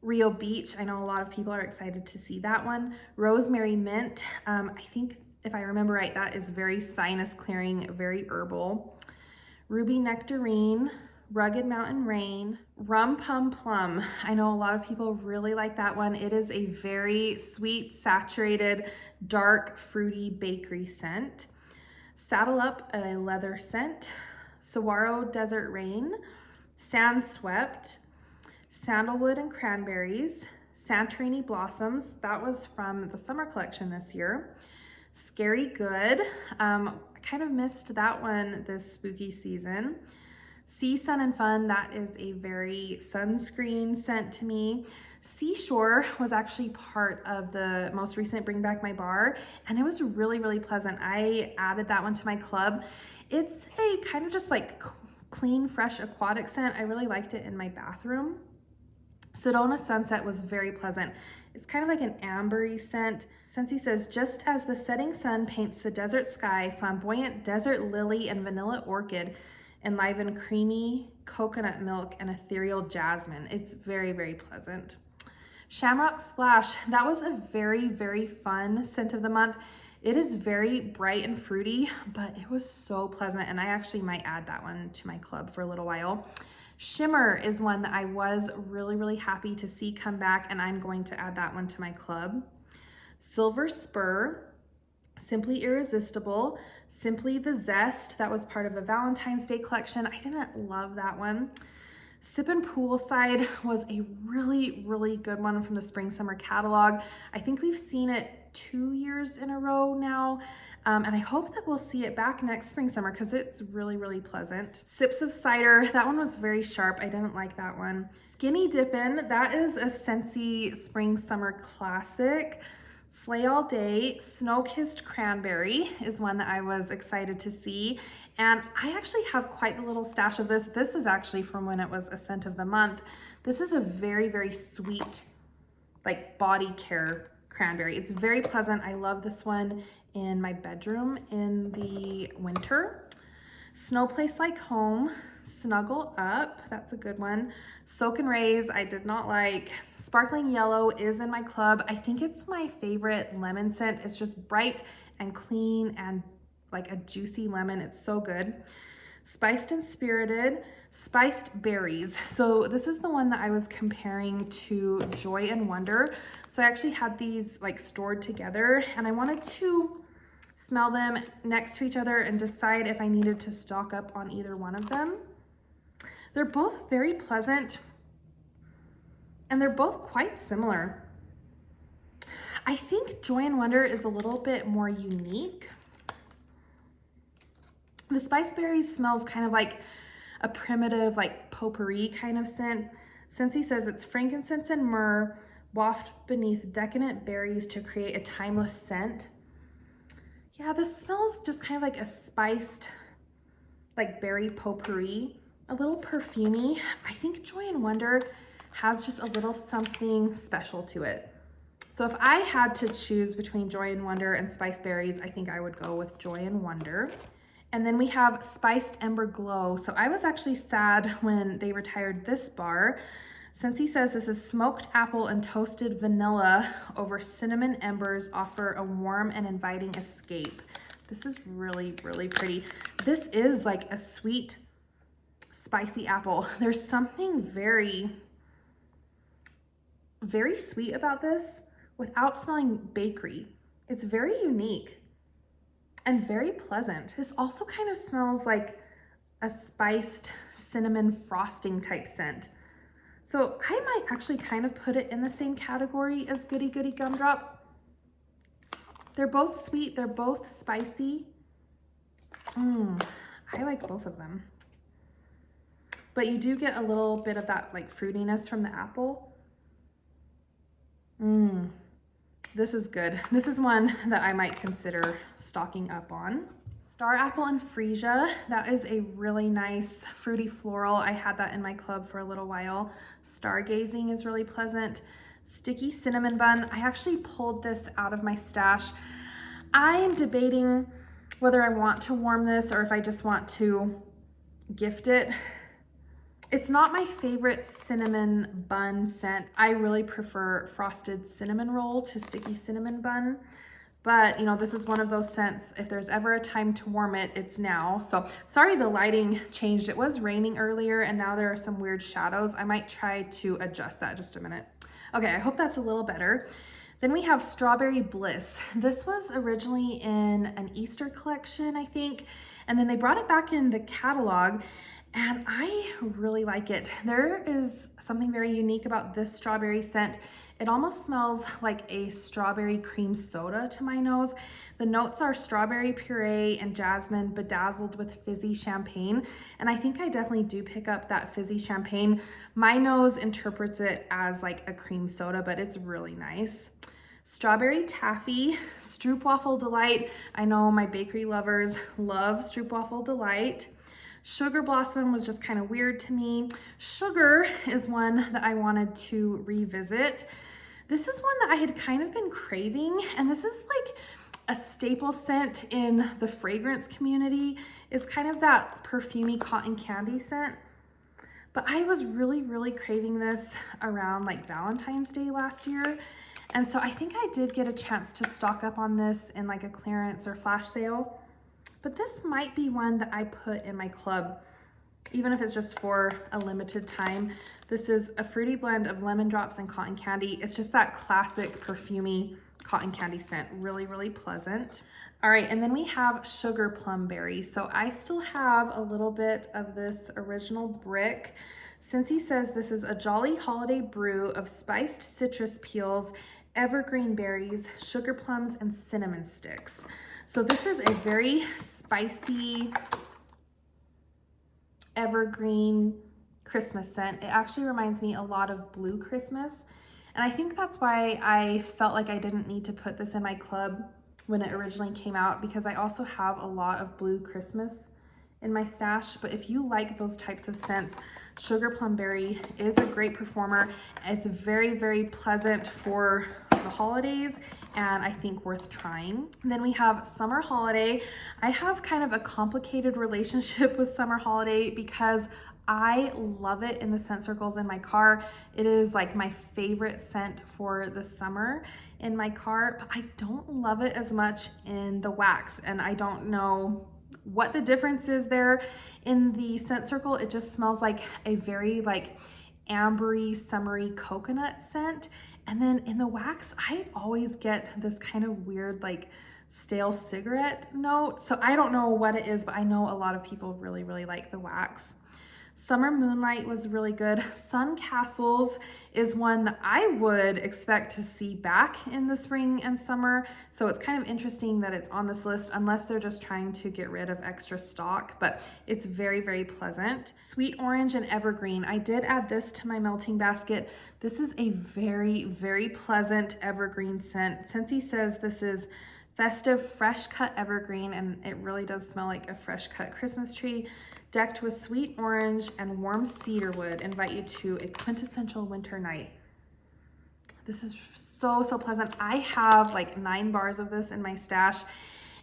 Rio Beach, I know a lot of people are excited to see that one. Rosemary Mint, I think if I remember right, that is very sinus clearing, very herbal. Ruby Nectarine, Rugged Mountain Rain, Rum Pum Plum. I know a lot of people really like that one. It is a very sweet, saturated, dark, fruity bakery scent. Saddle Up, a leather scent. Saguaro Desert Rain, Sand Swept, Sandalwood and Cranberries, Santorini Blossoms, that was from the summer collection this year. Scary Good, I kind of missed that one this spooky season. Sea Sun and Fun, that is a very sunscreen scent to me. Seashore was actually part of the most recent Bring Back My Bar, and it was really pleasant. I added that one to my club. It's a kind of just like clean, fresh aquatic scent. I really liked it in my bathroom. Sedona Sunset was very pleasant. It's kind of like an ambery scent. Scentsy says, just as the setting sun paints the desert sky, flamboyant desert lily and vanilla orchid enliven creamy coconut milk and ethereal jasmine. It's very pleasant. Shamrock Splash, that was a very fun scent of the month. It is very bright and fruity, but it was so pleasant, and I actually might add that one to my club for a little while. Shimmer is one that I was really happy to see come back, and I'm going to add that one to my club. Silver Spur, Simply Irresistible, Simply the Zest, that was part of a Valentine's Day collection. I didn't love that one. Sippin' Poolside was a really good one from the spring summer catalog. I think we've seen it 2 years in a row now, and I hope that we'll see it back next spring summer because it's really pleasant. Sips of Cider, that one was very sharp. I didn't like that one. Skinny Dippin', that is a Scentsy spring summer classic. Slay All Day, Snow-Kissed Cranberry is one that I was excited to see. And I actually have quite the little stash of this. This is actually from when it was a scent of the month. This is a very sweet, like body care cranberry. It's very pleasant. I love this one in my bedroom in the winter. Snow Place Like Home, Snuggle Up, that's a good one. Soak and Raise, I did not like. Sparkling Yellow is in my club. I think it's my favorite lemon scent. It's just bright and clean and like a juicy lemon. It's so good. Spiced and Spirited, spiced berries. So this is the one that I was comparing to Joy and Wonder. So I actually had these like stored together, and I wanted to smell them next to each other and decide if I needed to stock up on either one of them. They're both very pleasant, and they're both quite similar. I think Joy and Wonder is a little bit more unique. The spiced berries smells kind of like a primitive, like potpourri kind of scent. Scentsy says it's frankincense and myrrh waft beneath decadent berries to create a timeless scent. Yeah, this smells just kind of like a spiced, like berry potpourri, a little perfumey. I think Joy and Wonder has just a little something special to it. So if I had to choose between Joy and Wonder and spiced berries, I think I would go with Joy and Wonder. And then we have Spiced Ember Glow. So I was actually sad when they retired this bar. Scentsy says this is smoked apple and toasted vanilla over cinnamon embers offer a warm and inviting escape. This is really, really pretty. This is like a sweet, spicy apple. There's something very, very sweet about this without smelling bakery. It's very unique and very pleasant. This also kind of smells like a spiced cinnamon frosting type scent. So I might actually kind of put it in the same category as Goody Goody Gumdrop. They're both sweet, they're both spicy. I like both of them. But you do get a little bit of that like fruitiness from the apple. This is good. This is one that I might consider stocking up on. Star Apple and Freesia. That is a really nice fruity floral. I had that in my club for a little while. Stargazing is really pleasant. Sticky Cinnamon Bun. I actually pulled this out of my stash. I am debating whether I want to warm this or if I just want to gift it. It's not my favorite cinnamon bun scent. I really prefer frosted cinnamon roll to sticky cinnamon bun. But you know, this is one of those scents, if there's ever a time to warm it, it's now. So sorry the lighting changed. It was raining earlier and now there are some weird shadows. I might try to adjust that just a minute. Okay, I hope that's a little better. Then we have Strawberry Bliss. This was originally in an Easter collection, I think. And then they brought it back in the catalog. And I really like it. There is something very unique about this strawberry scent. It almost smells like a strawberry cream soda to my nose. The notes are strawberry puree and jasmine bedazzled with fizzy champagne. And I think I definitely do pick up that fizzy champagne. My nose interprets it as like a cream soda, but it's really nice. Strawberry Taffy, Stroopwafel Delight. I know my bakery lovers love Stroopwafel Delight. Sugar Blossom was just kind of weird to me. Sugar is one that I wanted to revisit. This is one that I had kind of been craving, and this is like a staple scent in the fragrance community. It's kind of that perfumey cotton candy scent. But I was really, really craving this around like Valentine's Day last year. And so I think I did get a chance to stock up on this in like a clearance or flash sale. But this might be one that I put in my club, even if it's just for a limited time. This is a fruity blend of lemon drops and cotton candy. It's just that classic perfumey cotton candy scent, really, really pleasant. All right, and then we have Sugar Plum Berry. So I still have a little bit of this original brick. Scentsy says this is a jolly holiday brew of spiced citrus peels, evergreen berries, sugar plums, and cinnamon sticks. So this is a very spicy evergreen Christmas scent. It actually reminds me a lot of Blue Christmas. And I think that's why I felt like I didn't need to put this in my club when it originally came out, because I also have a lot of Blue Christmas in my stash. But if you like those types of scents, Sugar Plum Berry is a great performer. It's very, very pleasant for the holidays, and I think worth trying. Then we have Summer Holiday. I have kind of a complicated relationship with Summer Holiday because I love it in the scent circles in my car. It is like my favorite scent for the summer in my car, but I don't love it as much in the wax, and I don't know what the difference is there. In the scent circle, it just smells like a very like ambery, summery coconut scent. And then in the wax, I always get this kind of weird like stale cigarette note. So I don't know what it is, but I know a lot of people really, really like the wax. Summer Moonlight was really good. Sun Castles is one that I would expect to see back in the spring and summer. So it's kind of interesting that it's on this list, unless they're just trying to get rid of extra stock, but it's very, very pleasant. Sweet Orange and Evergreen. I did add this to my melting basket. This is a very, very pleasant evergreen scent. Scentsy says this is festive, fresh cut evergreen, and it really does smell like a fresh cut Christmas tree. Decked with sweet orange and warm cedar wood, invite you to a quintessential winter night. This is so, so pleasant. I have like 9 bars of this in my stash.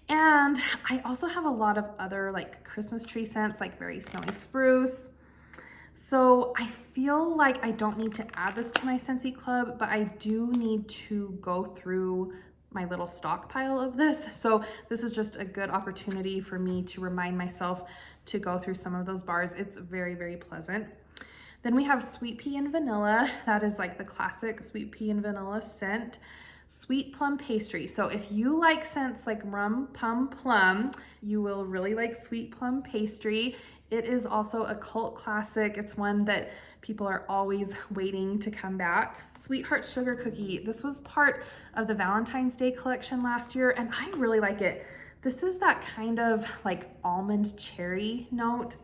And I also have a lot of other like Christmas tree scents, like very snowy spruce. So I feel like I don't need to add this to my Scentsy Club, but I do need to go through my little stockpile of this. So this is just a good opportunity for me to remind myself to go through some of those bars. It's very, very pleasant. Then we have Sweet Pea and Vanilla. That is like the classic Sweet Pea and Vanilla scent. Sweet Plum Pastry. So if you like scents like rum, pum, plum, you will really like Sweet Plum Pastry. It is also a cult classic. It's one that people are always waiting to come back. Sweetheart Sugar Cookie. This was part of the Valentine's Day collection last year, and I really like it. This is that kind of like almond cherry note.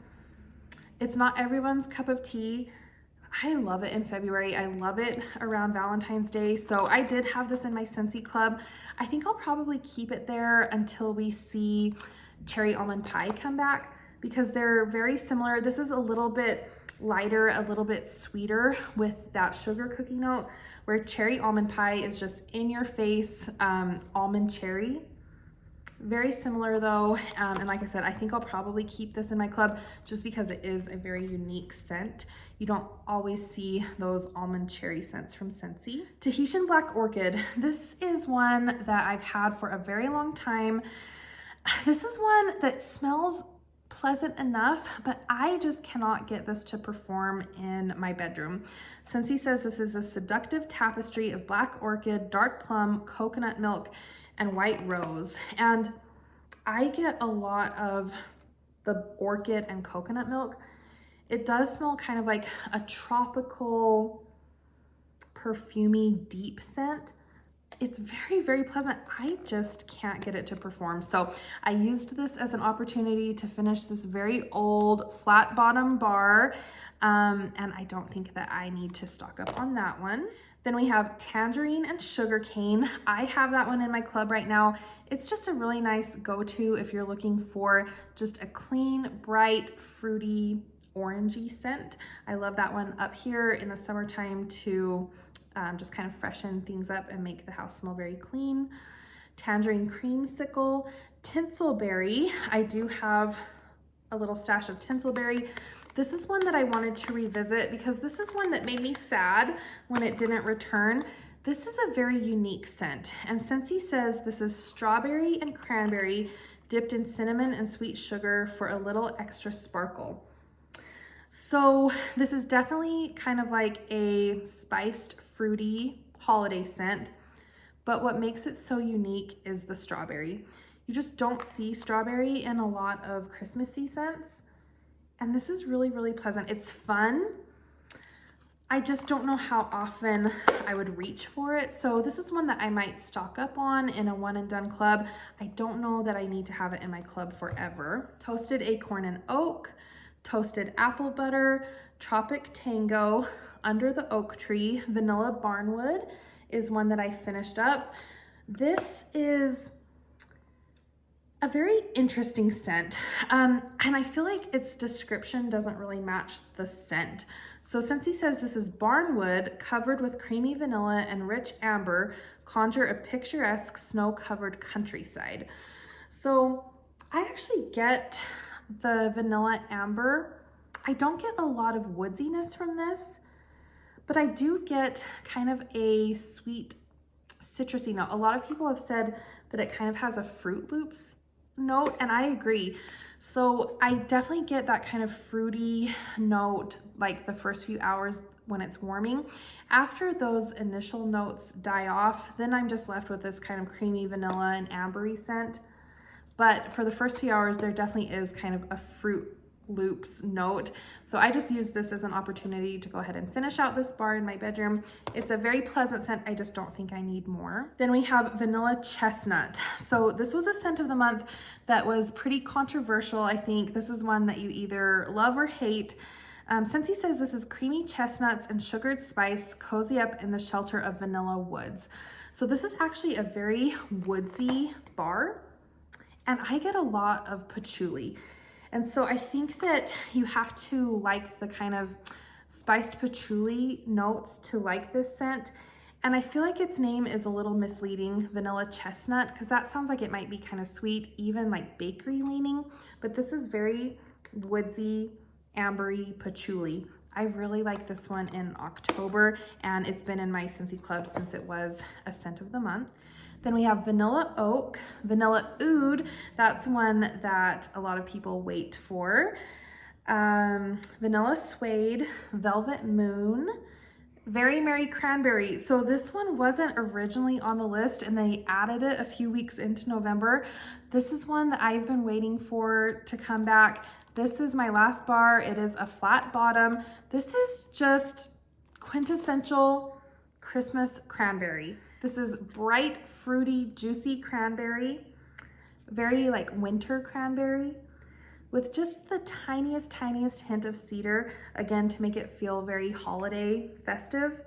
It's not everyone's cup of tea. I love it in February. I love it around Valentine's Day. So I did have this in my Scentsy Club. I think I'll probably keep it there until we see Cherry Almond Pie come back, because they're very similar. This is a little bit lighter, a little bit sweeter with that sugar cookie note, where Cherry Almond Pie is just in your face, almond cherry. Very similar though, and like I said, I think I'll probably keep this in my club just because it is a very unique scent. You don't always see those almond cherry scents from Scentsy. Tahitian Black Orchid. This is one that I've had for a very long time. This is one that smells pleasant enough, but I just cannot get this to perform in my bedroom. Scentsy says this is a seductive tapestry of black orchid, dark plum, coconut milk, and white rose. And I get a lot of the orchid and coconut milk. It does smell kind of like a tropical, perfumey, deep scent. It's very, very pleasant. I just can't get it to perform. So I used this as an opportunity to finish this very old flat bottom bar. And I don't think that I need to stock up on that one. Then we have Tangerine and Sugarcane. I have that one in my club right now. It's just a really nice go-to if you're looking for just a clean, bright, fruity, orangey scent. I love that one up here in the summertime to just kind of freshen things up and make the house smell very clean. Tangerine Creamsicle, Tinselberry. I do have a little stash of Tinselberry. This is one that I wanted to revisit because this is one that made me sad when it didn't return. This is a very unique scent, and Scentsy says this is strawberry and cranberry dipped in cinnamon and sweet sugar for a little extra sparkle. So this is definitely kind of like a spiced, fruity holiday scent, but what makes it so unique is the strawberry. You just don't see strawberry in a lot of Christmassy scents. And this is really, really pleasant. It's fun. I just don't know how often I would reach for it. So this is one that I might stock up on in a one and done club. I don't know that I need to have it in my club forever. Toasted Acorn and Oak, Toasted Apple Butter, Tropic Tango, Under the Oak Tree, Vanilla Barnwood is one that I finished up. This is a very interesting scent, and I feel like its description doesn't really match the scent. So Scentsy says this is barnwood covered with creamy vanilla and rich amber, conjure a picturesque snow-covered countryside. So I actually get the vanilla amber. I don't get a lot of woodsiness from this, but I do get kind of a sweet citrusy note. A lot of people have said that it kind of has a Fruit Loops note, and I agree. So I definitely get that kind of fruity note like the first few hours when it's warming. After those initial notes die off, then I'm just left with this kind of creamy vanilla and ambery scent. But for the first few hours, there definitely is kind of a Fruit Loops note. So I just used this as an opportunity to go ahead and finish out this bar in my bedroom. It's a very pleasant scent. I just don't think I need more. Then we have Vanilla Chestnut. So this was a scent of the month that was pretty controversial. I think this is one that you either love or hate. Scentsy says this is creamy chestnuts and sugared spice, cozy up in the shelter of vanilla woods. So this is actually a very woodsy bar, and I get a lot of patchouli. And so I think that you have to like the kind of spiced patchouli notes to like this scent. And I feel like its name is a little misleading, Vanilla Chestnut, because that sounds like it might be kind of sweet, even like bakery leaning, but this is very woodsy, ambery patchouli. I really like this one in October, and it's been in my Scentsy Club since it was a scent of the month. Then we have Vanilla Oak, Vanilla Oud. That's one that a lot of people wait for. Vanilla Suede, Velvet Moon, Very Merry Cranberry. So this one wasn't originally on the list and they added it a few weeks into November. This is one that I've been waiting for to come back. This is my last bar. It is a flat bottom. This is just quintessential Christmas cranberry. This is bright, fruity, juicy cranberry, very like winter cranberry, with just the tiniest hint of cedar, again, to make it feel very holiday festive.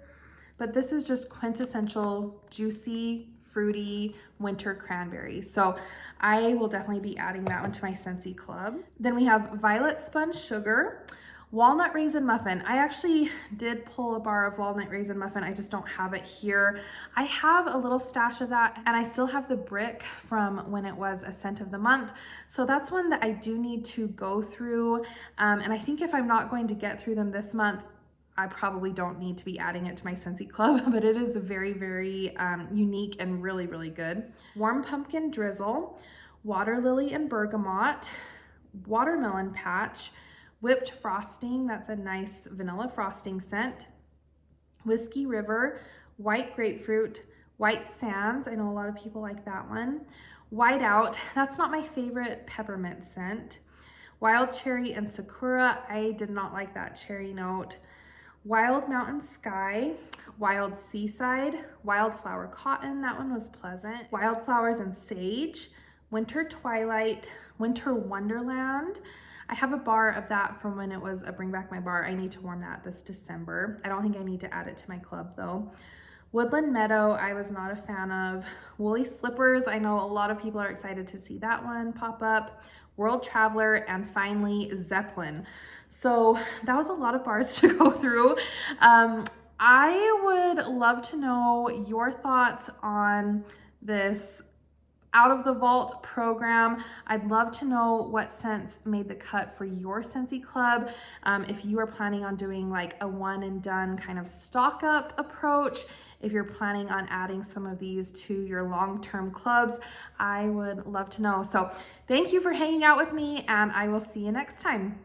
But this is just quintessential, juicy, fruity, winter cranberry. So I will definitely be adding that one to my Scentsy Club. Then we have Violet Spun Sugar, Walnut Raisin Muffin. I actually did pull a bar of Walnut Raisin Muffin. I just don't have it here. I have a little stash of that, and I still have the brick from when it was a scent of the month. So that's one that I do need to go through. And I think if I'm not going to get through them this month, I probably don't need to be adding it to my Scentsy Club, but it is very, very unique and really, really good. Warm Pumpkin Drizzle, Water Lily and Bergamot, Watermelon Patch, Whipped Frosting, that's a nice vanilla frosting scent, Whiskey River, White Grapefruit, White Sands, I know a lot of people like that one, White Out, that's not my favorite peppermint scent, Wild Cherry and Sakura, I did not like that cherry note, Wild Mountain Sky, Wild Seaside, Wildflower Cotton, that one was pleasant, Wildflowers and Sage, Winter Twilight, Winter Wonderland. I have a bar of that from when it was a Bring Back My Bar. I need to warm that this December. I don't think I need to add it to my club though. Woodland Meadow, I was not a fan of. Woolly Slippers, I know a lot of people are excited to see that one pop up. World Traveler, and finally Zeppelin. So that was a lot of bars to go through. I would love to know your thoughts on this out of the vault program. I'd love to know what scents made the cut for your Scentsy Club. If you are planning on doing like a one and done kind of stock up approach, if you're planning on adding some of these to your long-term clubs, I would love to know. So thank you for hanging out with me, and I will see you next time.